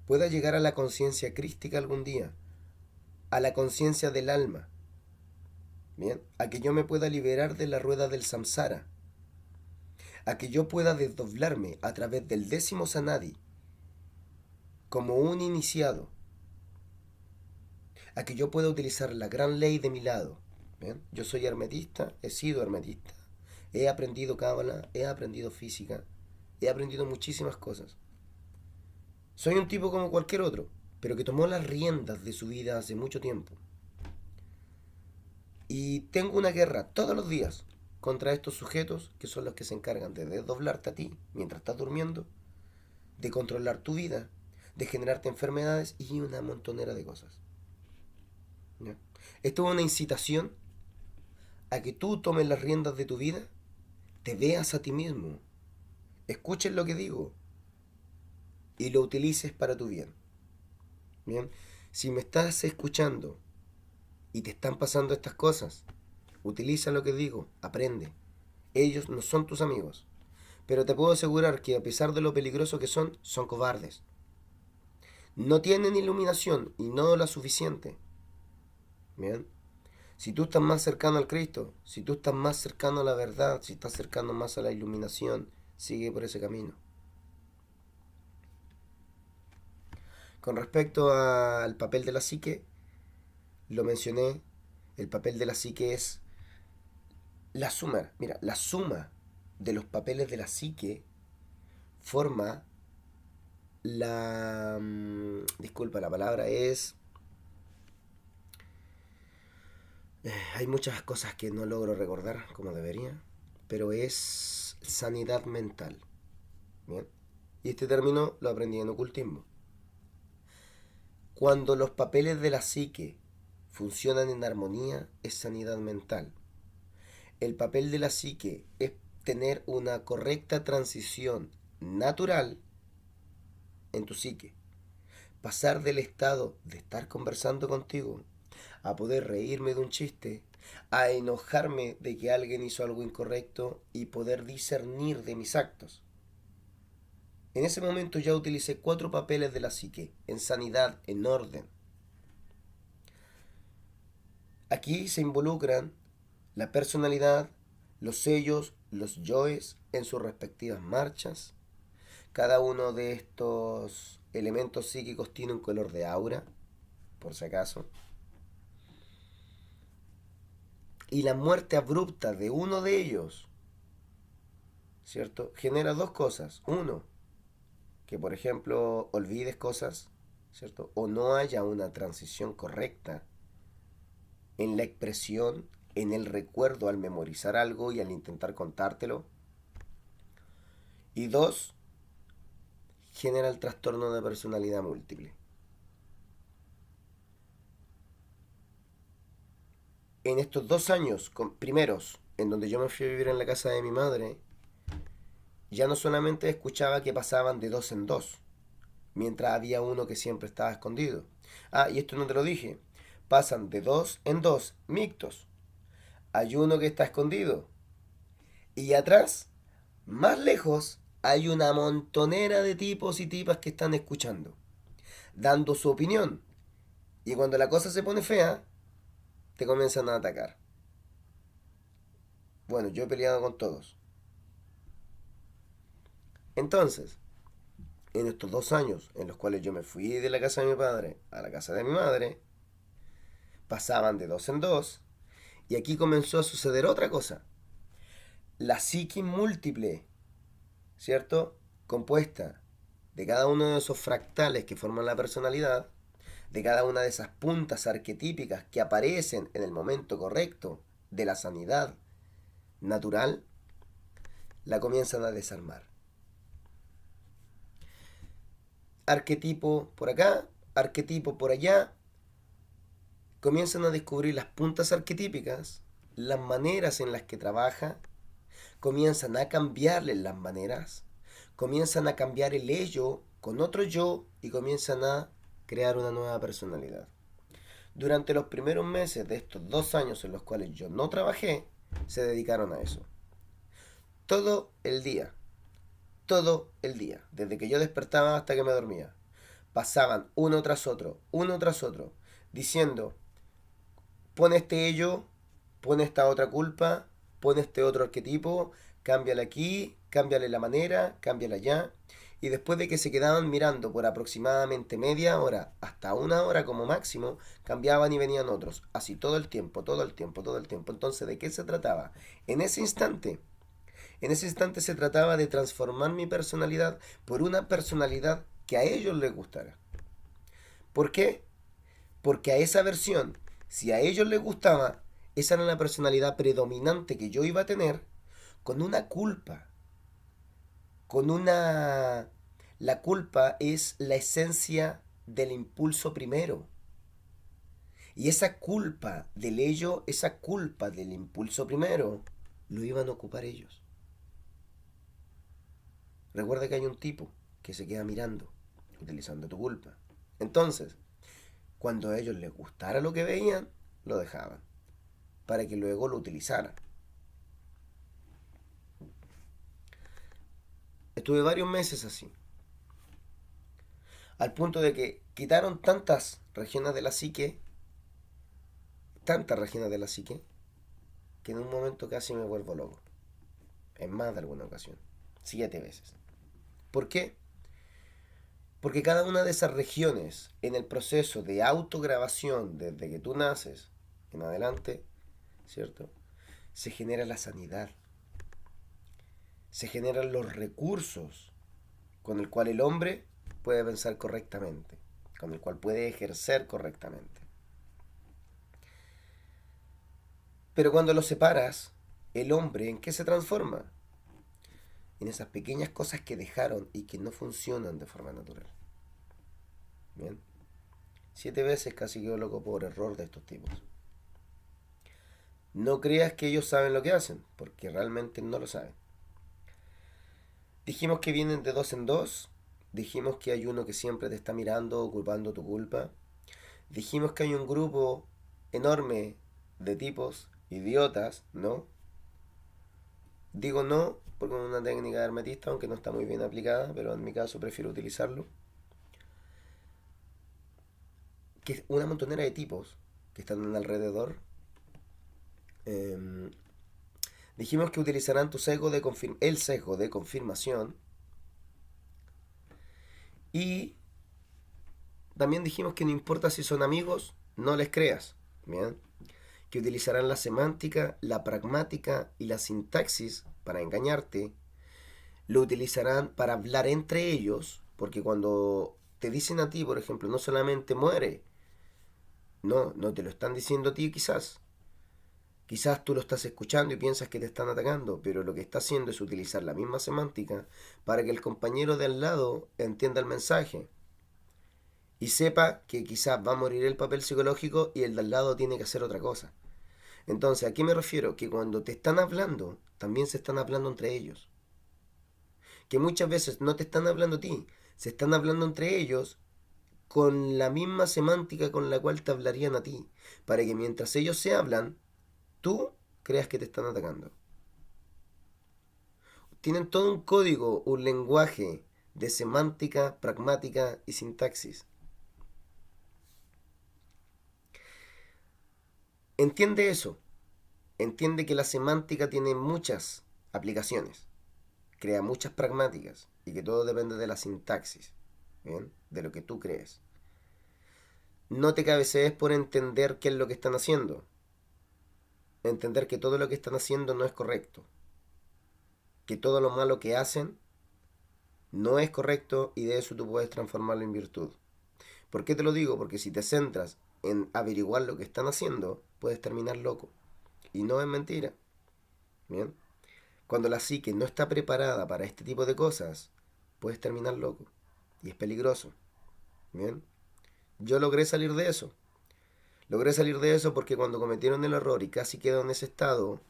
[SPEAKER 1] pueda llegar a la conciencia crística algún día, a la conciencia del alma, ¿bien? A que yo me pueda liberar de la rueda del samsara, a que yo pueda desdoblarme a través del décimo sanadi como un iniciado, a que yo pueda utilizar la gran ley de mi lado. ¿Bien? Yo soy hermetista, he sido hermetista, he aprendido cábala, he aprendido física, he aprendido muchísimas cosas. Soy un tipo como cualquier otro, pero que tomó las riendas de su vida hace mucho tiempo. Y tengo una guerra todos los días contra estos sujetos que son los que se encargan de desdoblarte a ti mientras estás durmiendo, de controlar tu vida, de generarte enfermedades y una montonera de cosas. ¿Ya? Esto es una incitación a que tú tomes las riendas de tu vida te veas a ti mismo, escuches lo que digo y lo utilices para tu bien. Bien, si me estás escuchando y te están pasando estas cosas, utiliza lo que digo, aprende. Ellos no son tus amigos, pero te puedo asegurar que a pesar de lo peligroso que son cobardes. No tienen iluminación y no la suficiente. Bien, si tú estás más cercano al Cristo, si tú estás más cercano a la verdad, si estás cercano más a la iluminación, sigue por ese camino. Con respecto al papel de la psique, lo mencioné, el papel de la psique es la suma. Mira, la suma de los papeles de la psique forma la... disculpa, la palabra es... hay muchas cosas que no logro recordar como debería, pero es sanidad mental. Bien. Y este término lo aprendí en ocultismo. Cuando los papeles de la psique funcionan en armonía, es sanidad mental. El papel de la psique es tener una correcta transición natural en tu psique. Pasar del estado de estar conversando contigo a poder reírme de un chiste, a enojarme de que alguien hizo algo incorrecto y poder discernir de mis actos. En ese momento ya utilicé 4 papeles de la psique, en sanidad, en orden. Aquí se involucran la personalidad, los sellos, los yoes en sus respectivas marchas. Cada uno de estos elementos psíquicos tiene un color de aura, por si acaso. Y la muerte abrupta de uno de ellos, ¿cierto? Genera 2 cosas. Uno, que por ejemplo olvides cosas, ¿cierto? O no haya una transición correcta en la expresión, en el recuerdo al memorizar algo y al intentar contártelo. Y 2, genera el trastorno de personalidad múltiple. En estos 2 años primeros, en donde yo me fui a vivir en la casa de mi madre, ya no solamente escuchaba que pasaban de 2 en 2, mientras había uno que siempre estaba escondido. Ah, y esto no te lo dije. Pasan de 2 en 2, mixtos. Hay uno que está escondido. Y atrás, más lejos, hay una montonera de tipos y tipas que están escuchando, dando su opinión. Y cuando la cosa se pone fea, te comienzan a atacar. Bueno, yo he peleado con todos. Entonces, en estos 2 años en los cuales yo me fui de la casa de mi padre a la casa de mi madre, pasaban de 2 en 2 y aquí comenzó a suceder otra cosa. La psique múltiple, ¿cierto? Compuesta de cada uno de esos fractales que forman la personalidad, de cada una de esas puntas arquetípicas que aparecen en el momento correcto de la sanidad natural, la comienzan a desarmar. Arquetipo por acá, arquetipo por allá, comienzan a descubrir las puntas arquetípicas, las maneras en las que trabaja, comienzan a cambiarle las maneras, comienzan a cambiar el ello con otro yo y comienzan a crear una nueva personalidad. Durante los primeros meses de estos 2 años en los cuales yo no trabajé, se dedicaron a eso. Todo el día, desde que yo despertaba hasta que me dormía, pasaban uno tras otro, diciendo, pon este ello, pon esta otra culpa, pon este otro arquetipo, cámbiale aquí, cámbiale la manera, cámbiale allá. Y después de que se quedaban mirando por aproximadamente media hora hasta 1 hora como máximo, cambiaban y venían otros. Así todo el tiempo, todo el tiempo, todo el tiempo. Entonces, ¿de qué se trataba? En ese instante se trataba de transformar mi personalidad por una personalidad que a ellos les gustara. ¿Por qué? Porque a esa versión, si a ellos les gustaba, esa era la personalidad predominante que yo iba a tener, con una culpa, con una... La culpa es la esencia del impulso primero. Y esa culpa del ello, esa culpa del impulso primero, lo iban a ocupar ellos. recuerda que hay un tipo que se queda mirando, utilizando tu culpa. Entonces, cuando a ellos les gustara lo que veían, lo dejaban, para que luego lo utilizaran. Estuve varios meses así, al punto de que quitaron tantas regiones de la psique, que en un momento casi me vuelvo loco, en más de alguna ocasión, 7 veces. ¿Por qué? Porque cada una de esas regiones, en el proceso de autograbación, desde que tú naces en adelante, ¿cierto? Se genera la sanidad, se generan los recursos con el cual el hombre puede pensar correctamente, con el cual puede ejercer correctamente. Pero cuando lo separas, el hombre, ¿en qué se transforma? En esas pequeñas cosas que dejaron y que no funcionan de forma natural. Bien. 7 veces casi quedo loco por error de estos tipos. No creas que ellos saben lo que hacen, porque realmente no lo saben. Dijimos que vienen de dos en dos. Dijimos que hay uno que siempre te está mirando, ocupando tu culpa. Dijimos que hay un grupo enorme de tipos idiotas, ¿no? Digo no porque es una técnica hermetista, aunque no está muy bien aplicada, pero en mi caso prefiero utilizarlo. Que es una montonera de tipos que están alrededor. Eh, Dijimos que utilizarán el sesgo de confirmación. Y también dijimos que no importa si son amigos, no les creas. ¿Bien? Que utilizarán la semántica, la pragmática y la sintaxis para engañarte. Lo utilizarán para hablar entre ellos, porque cuando te dicen a ti, por ejemplo, no solamente muere, no te lo están diciendo a ti quizás. Quizás tú lo estás escuchando y piensas que te están atacando, pero lo que está haciendo es utilizar la misma semántica para que el compañero de al lado entienda el mensaje y sepa que quizás va a morir el papel psicológico y el de al lado tiene que hacer otra cosa. Entonces, ¿a qué me refiero? Que cuando te están hablando, también se están hablando entre ellos. Que muchas veces no te están hablando a ti, se están hablando entre ellos con la misma semántica con la cual te hablarían a ti, para que mientras ellos se hablan, tú creas que te están atacando. Tienen todo un código, un lenguaje de semántica, pragmática y sintaxis. Entiende eso. Entiende que la semántica tiene muchas aplicaciones, crea muchas pragmáticas y que todo depende de la sintaxis, ¿bien? De lo que tú crees. No te cabecees por entender qué es lo que están haciendo. Entender que todo lo que están haciendo no es correcto. Que todo lo malo que hacen no es correcto y de eso tú puedes transformarlo en virtud. ¿Por qué te lo digo? Porque si te centras en averiguar lo que están haciendo, puedes terminar loco. Y no es mentira. ¿Bien? Cuando la psique no está preparada para este tipo de cosas, puedes terminar loco. Y es peligroso. ¿Bien? Yo logré salir de eso. Logré salir de eso porque cuando cometieron el error y casi quedó en ese estado,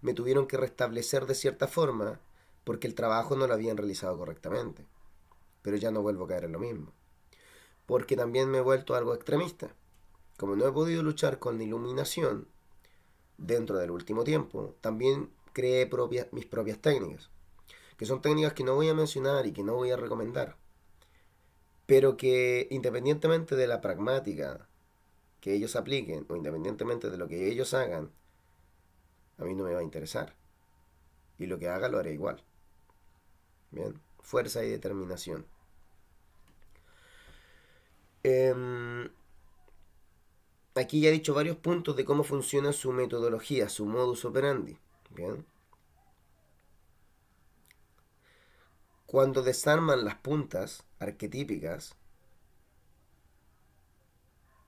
[SPEAKER 1] me tuvieron que restablecer de cierta forma porque el trabajo no lo habían realizado correctamente. Pero ya no vuelvo a caer en lo mismo. Porque también me he vuelto algo extremista. Como no he podido luchar con la iluminación dentro del último tiempo, también creé mis propias técnicas. Que son técnicas que no voy a mencionar y que no voy a recomendar. Pero que independientemente de la pragmática que ellos apliquen o independientemente de lo que ellos hagan, a mí no me va a interesar. Y lo que haga lo haré igual. Bien, fuerza y determinación. Aquí ya he dicho varios puntos de cómo funciona su metodología, su modus operandi. Bien. Cuando desarman las puntas arquetípicas,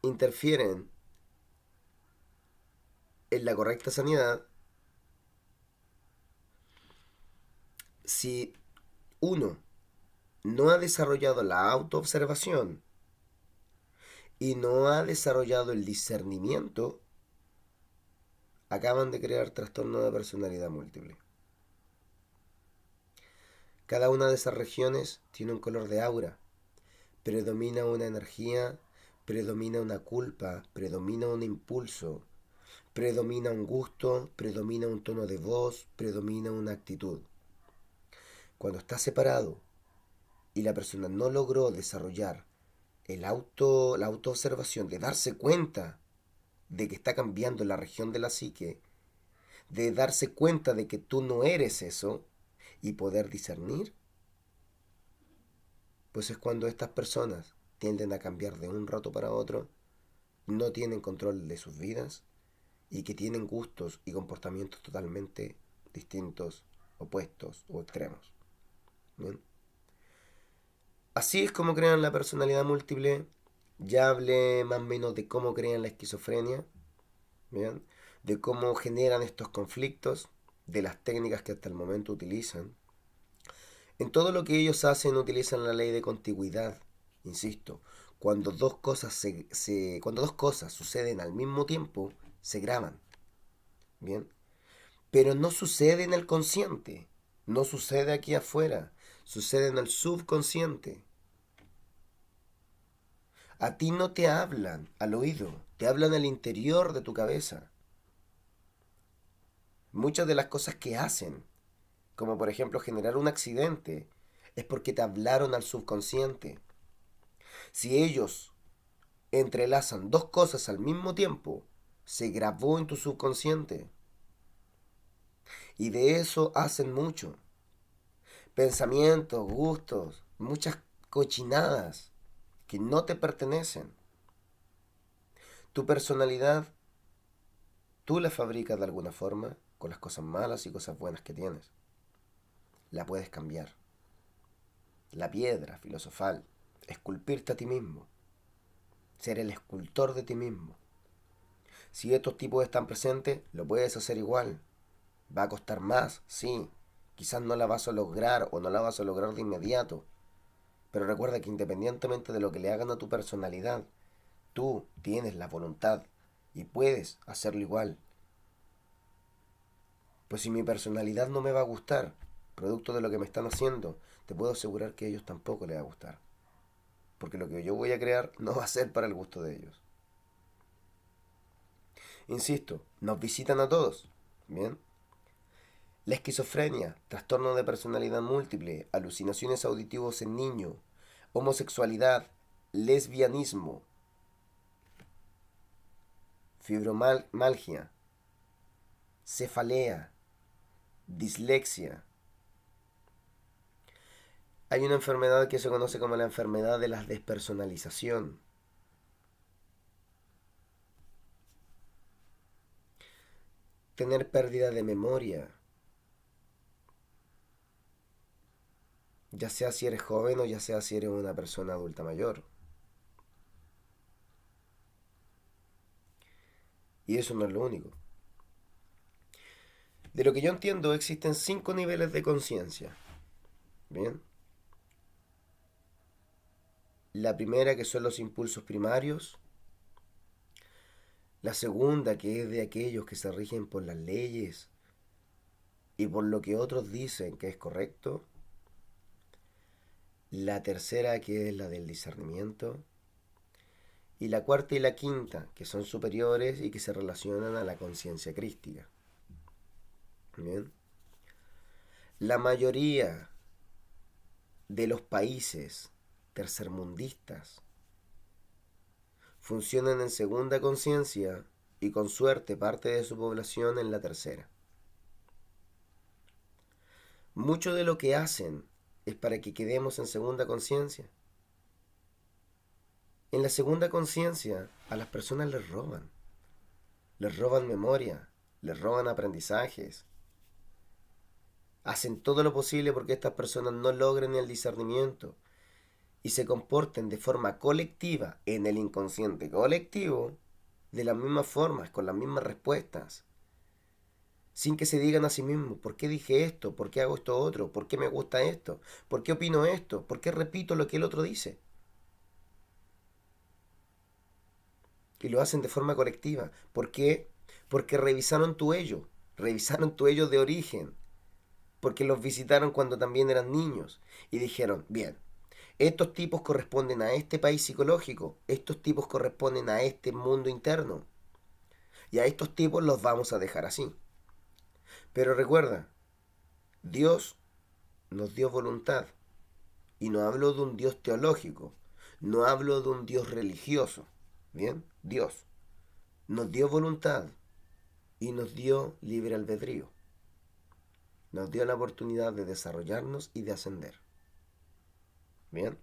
[SPEAKER 1] interfieren en la correcta sanidad si uno no ha desarrollado la autoobservación y no ha desarrollado el discernimiento, acaban de crear trastorno de personalidad múltiple. Cada una de esas regiones tiene un color de aura. Predomina una energía, predomina una culpa, predomina un impulso, predomina un gusto, predomina un tono de voz, predomina una actitud. Cuando está separado y la persona no logró desarrollar la autoobservación de darse cuenta de que está cambiando la región de la psique, de darse cuenta de que tú no eres eso y poder discernir, pues es cuando estas personas tienden a cambiar de un rato para otro, no tienen control de sus vidas y que tienen gustos y comportamientos totalmente distintos, opuestos o extremos. ¿Bien? Así es como crean la personalidad múltiple. Ya hablé más o menos de cómo crean la esquizofrenia, ¿bien? De cómo generan estos conflictos, de las técnicas que hasta el momento utilizan. En todo lo que ellos hacen utilizan la ley de contigüidad. Insisto, cuando dos cosas suceden al mismo tiempo, se graban. ¿Bien? Pero no sucede en el consciente, no sucede aquí afuera, sucede en el subconsciente. A ti no te hablan al oído, te hablan al interior de tu cabeza. Muchas de las cosas que hacen, como por ejemplo generar un accidente, es porque te hablaron al subconsciente. Si ellos entrelazan dos cosas al mismo tiempo, se grabó en tu subconsciente. Y de eso hacen mucho. Pensamientos, gustos, muchas cochinadas que no te pertenecen. Tu personalidad, tú la fabricas de alguna forma con las cosas malas y cosas buenas que tienes. La puedes cambiar. La piedra filosofal, esculpirte a ti mismo, ser el escultor de ti mismo. Si estos tipos están presentes, lo puedes hacer igual. Va a costar más, sí. Quizás no la vas a lograr o no la vas a lograr de inmediato. Pero recuerda que independientemente de lo que le hagan a tu personalidad, tú tienes la voluntad y puedes hacerlo igual. Pues si mi personalidad no me va a gustar, producto de lo que me están haciendo, te puedo asegurar que a ellos tampoco les va a gustar. Porque lo que yo voy a crear no va a ser para el gusto de ellos. Insisto, nos visitan a todos. Bien. La esquizofrenia, trastorno de personalidad múltiple, alucinaciones auditivos en niño, homosexualidad, lesbianismo, fibromalgia, cefalea, dislexia. Hay una enfermedad que se conoce como la enfermedad de la despersonalización. Tener pérdida de memoria, ya sea si eres joven o ya sea si eres una persona adulta mayor. Y eso no es lo único. De lo que yo entiendo, existen 5 niveles de conciencia. Bien. La primera, que son los impulsos primarios. La segunda, que es de aquellos que se rigen por las leyes y por lo que otros dicen que es correcto. La tercera, que es la del discernimiento. Y la cuarta y la quinta, que son superiores y que se relacionan a la conciencia crística. Bien. La mayoría de los países tercermundistas funcionan en segunda conciencia y con suerte parte de su población en la tercera. Mucho de lo que hacen es para que quedemos en segunda conciencia. En la segunda conciencia a las personas les roban memoria, les roban aprendizajes. Hacen todo lo posible porque estas personas no logren el discernimiento y se comporten de forma colectiva en el inconsciente colectivo de las mismas formas, con las mismas respuestas, sin que se digan a sí mismos, ¿por qué dije esto? ¿Por qué hago esto otro? ¿Por qué me gusta esto? ¿Por qué opino esto? ¿Por qué repito lo que el otro dice? Y lo hacen de forma colectiva. ¿Por qué? Porque revisaron tu ello de origen. porque los visitaron cuando también eran niños y dijeron, bien, estos tipos corresponden a este país psicológico, estos tipos corresponden a este mundo interno y a estos tipos los vamos a dejar así. Pero recuerda, Dios nos dio voluntad y no hablo de un Dios teológico, no hablo de un Dios religioso, ¿bien? Dios nos dio voluntad y nos dio libre albedrío. Nos dio la oportunidad de desarrollarnos y de ascender. ¿Bien?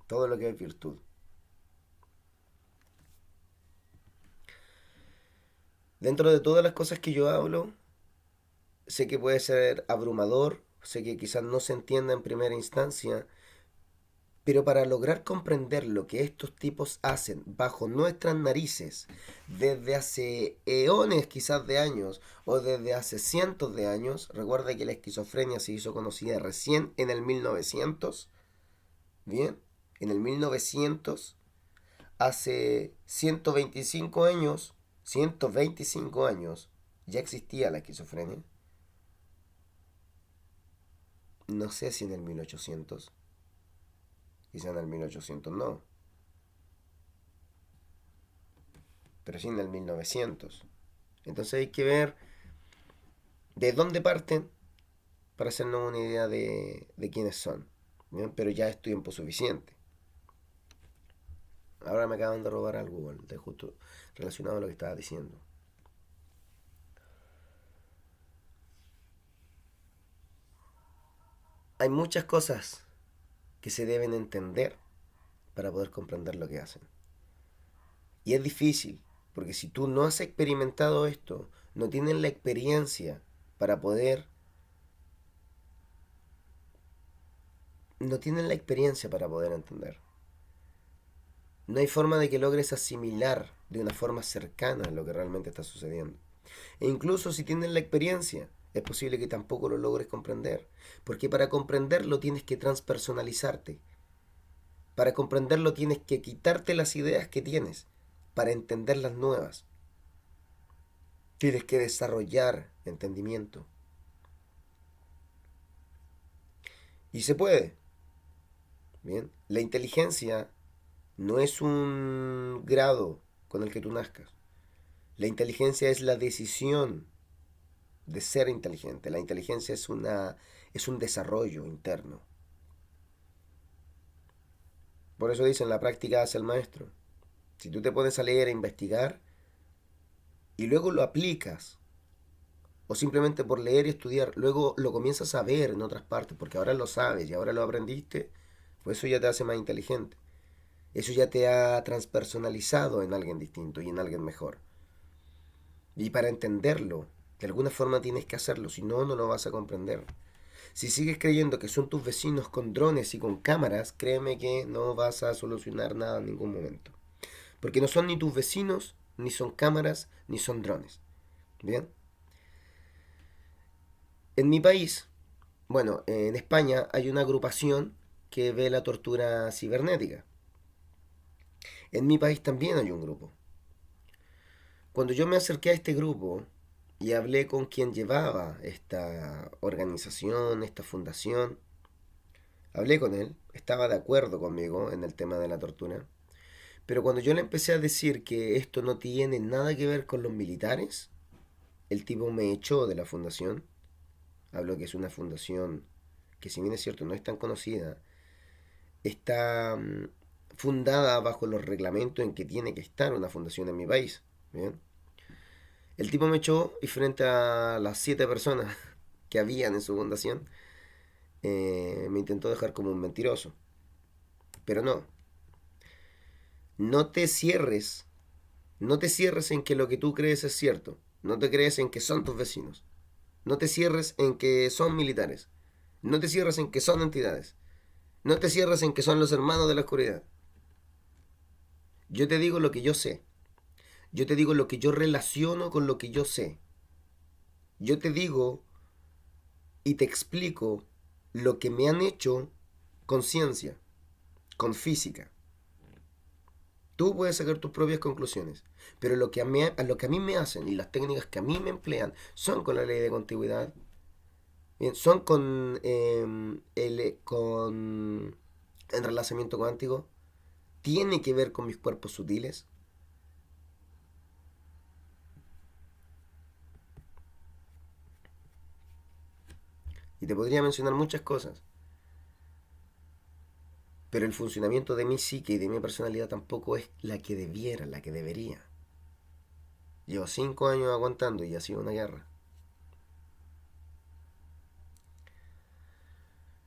[SPEAKER 1] Todo lo que es virtud. Dentro de todas las cosas que yo hablo, sé que puede ser abrumador, sé que quizás no se entienda en primera instancia, pero para lograr comprender lo que estos tipos hacen bajo nuestras narices desde hace eones quizás de años o desde hace cientos de años, recuerda que la esquizofrenia se hizo conocida recién en el 1900, ¿bien? En el 1900, hace 125 años, ya existía la esquizofrenia. No sé si en el 1800, quizá en el 1800 no, pero sí en el 1900. Entonces hay que ver de dónde parten para hacernos una idea de quiénes son. ¿Bien? Pero ya es tiempo suficiente. Ahora me acaban de robar al Google, de justo relacionado a lo que estaba diciendo. Hay muchas cosas que se deben entender para poder comprender lo que hacen. Y es difícil, porque si tú no has experimentado esto, no tienes la experiencia para poder... No tienes la experiencia para poder entender. No hay forma de que logres asimilar de una forma cercana lo que realmente está sucediendo. E incluso si tienes la experiencia, es posible que tampoco lo logres comprender. Porque para comprenderlo tienes que transpersonalizarte. Para comprenderlo tienes que quitarte las ideas que tienes para entender las nuevas. Tienes que desarrollar entendimiento. Y se puede. Bien, la inteligencia no es un grado con el que tú nazcas. La inteligencia es la decisión de ser inteligente. La inteligencia es un desarrollo interno. Por eso dicen, la práctica hace el maestro. Si tú te pones a leer e investigar y luego lo aplicas, o simplemente por leer y estudiar, luego lo comienzas a ver en otras partes, porque ahora lo sabes y ahora lo aprendiste, pues eso ya te hace más inteligente. Eso ya te ha transpersonalizado en alguien distinto y en alguien mejor. Y para entenderlo, de alguna forma tienes que hacerlo, si no, no lo vas a comprender. Si sigues creyendo que son tus vecinos con drones y con cámaras, créeme que no vas a solucionar nada en ningún momento. Porque no son ni tus vecinos, ni son cámaras, ni son drones. ¿Bien? En mi país, bueno, en España hay una agrupación que ve la tortura cibernética. En mi país también hay un grupo. Cuando yo me acerqué a este grupo y hablé con quien llevaba esta organización, esta fundación, hablé con él, estaba de acuerdo conmigo en el tema de la tortura, pero cuando yo le empecé a decir que esto no tiene nada que ver con los militares, el tipo me echó de la fundación. Hablo que es una fundación que, si bien es cierto no es tan conocida, está fundada bajo los reglamentos en que tiene que estar una fundación en mi país. ¿Bien? El tipo me echó y frente a las 7 personas que habían en su fundación, me intentó dejar como un mentiroso. Pero no, no te cierres, no te cierres en que lo que tú crees es cierto. No te crees en que son tus vecinos. No te cierres en que son militares. No te cierres en que son entidades. No te cierres en que son los hermanos de la oscuridad. Yo te digo lo que yo sé. Yo te digo lo que yo relaciono con lo que yo sé. Yo te digo y te explico lo que me han hecho con ciencia, con física. Tú puedes sacar tus propias conclusiones, pero lo que a mí me hacen y las técnicas que a mí me emplean son con la ley de contigüidad. Bien, son con con entrelazamiento cuántico. Tiene que ver con mis cuerpos sutiles. Y te podría mencionar muchas cosas. Pero el funcionamiento de mi psique y de mi personalidad tampoco es la que debiera, la que debería. Llevo 5 años aguantando y ha sido una guerra.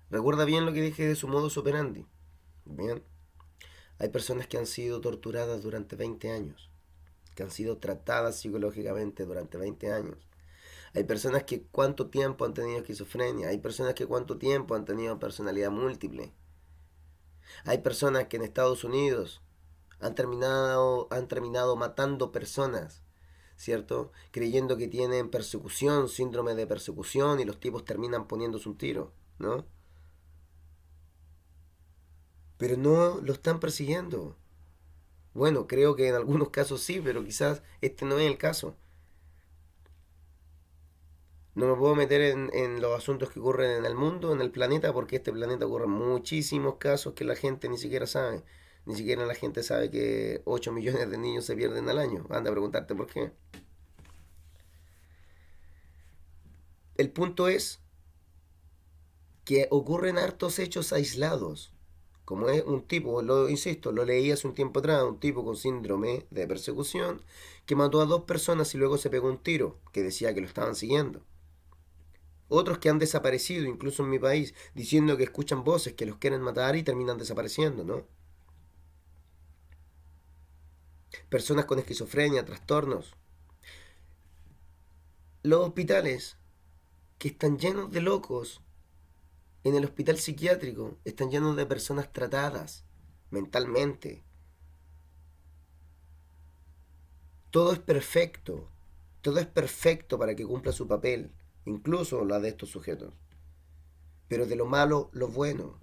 [SPEAKER 1] Recuerda bien lo que dije de su modus operandi. Bien, hay personas que han sido torturadas durante 20 años, que han sido tratadas psicológicamente durante 20 años. Hay personas que cuánto tiempo han tenido esquizofrenia, hay personas que cuánto tiempo han tenido personalidad múltiple. Hay personas que en Estados Unidos han terminado matando personas, ¿cierto? Creyendo que tienen persecución, síndrome de persecución y los tipos terminan poniéndose un tiro, ¿no? Pero no lo están persiguiendo. Bueno, creo que en algunos casos sí, pero quizás este no es el caso. No me puedo meter en los asuntos que ocurren en el mundo, en el planeta, porque este planeta ocurren muchísimos casos que la gente ni siquiera sabe. Ni siquiera la gente sabe que 8 millones de niños se pierden al año. Anda a preguntarte por qué. El punto es que ocurren hartos hechos aislados. Como es un tipo, lo insisto, lo leí hace un tiempo atrás, un tipo con síndrome de persecución que mató a 2 personas y luego se pegó un tiro, que decía que lo estaban siguiendo. Otros que han desaparecido, incluso en mi país, diciendo que escuchan voces que los quieren matar y terminan desapareciendo, ¿no? Personas con esquizofrenia, trastornos. Los hospitales, que están llenos de locos, en el hospital psiquiátrico, están llenos de personas tratadas mentalmente. Todo es perfecto. Todo es perfecto para que cumpla su papel, incluso la de estos sujetos. Pero de lo malo, lo bueno.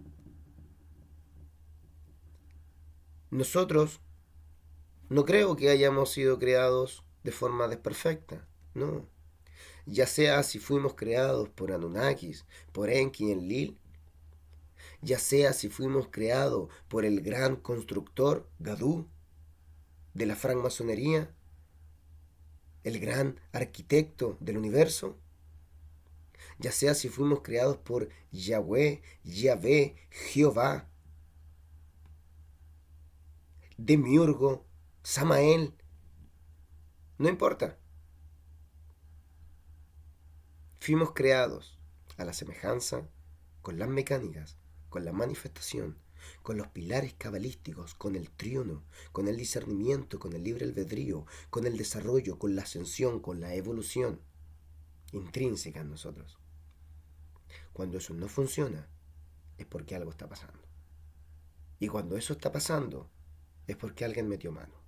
[SPEAKER 1] Nosotros no creo que hayamos sido creados de forma desperfecta, no. Ya sea si fuimos creados por Anunnakis, por Enki y Enlil, ya sea si fuimos creados por el gran constructor Gadú de la francmasonería, el gran arquitecto del universo, ya sea si fuimos creados por Yahweh, Yahvé, Jehová, Demiurgo, Samael, no importa. Fuimos creados a la semejanza, con las mecánicas, con la manifestación, con los pilares cabalísticos, con el triuno, con el discernimiento, con el libre albedrío, con el desarrollo, con la ascensión, con la evolución intrínseca en nosotros. Cuando eso no funciona, es porque algo está pasando. Y cuando eso está pasando, es porque alguien metió mano.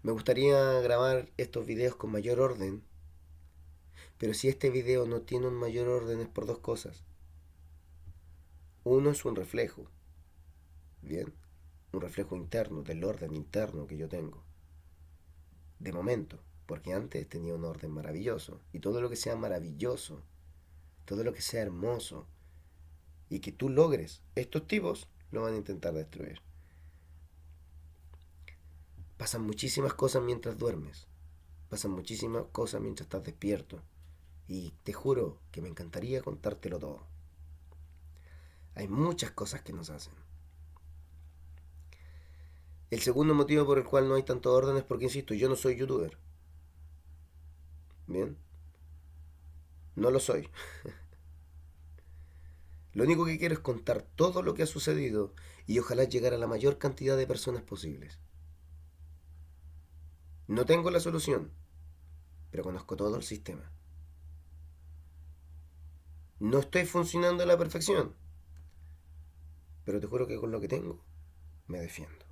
[SPEAKER 1] Me gustaría grabar estos videos con mayor orden, pero si este video no tiene un mayor orden es por dos cosas. Uno es un reflejo, ¿bien? Un reflejo interno, del orden interno que yo tengo. De momento, porque antes tenía un orden maravilloso. Y todo lo que sea maravilloso, todo lo que sea hermoso, y que tú logres, estos tipos lo van a intentar destruir. Pasan muchísimas cosas mientras duermes. Pasan muchísimas cosas mientras estás despierto. Y te juro que me encantaría contártelo todo. Hay muchas cosas que nos hacen. El segundo motivo por el cual no hay tanto orden es porque, insisto, yo no soy youtuber. Bien, no lo soy. Lo único que quiero es contar todo lo que ha sucedido y ojalá llegar a la mayor cantidad de personas posibles. No tengo la solución, pero conozco todo el sistema. No estoy funcionando a la perfección, pero te juro que con lo que tengo me defiendo.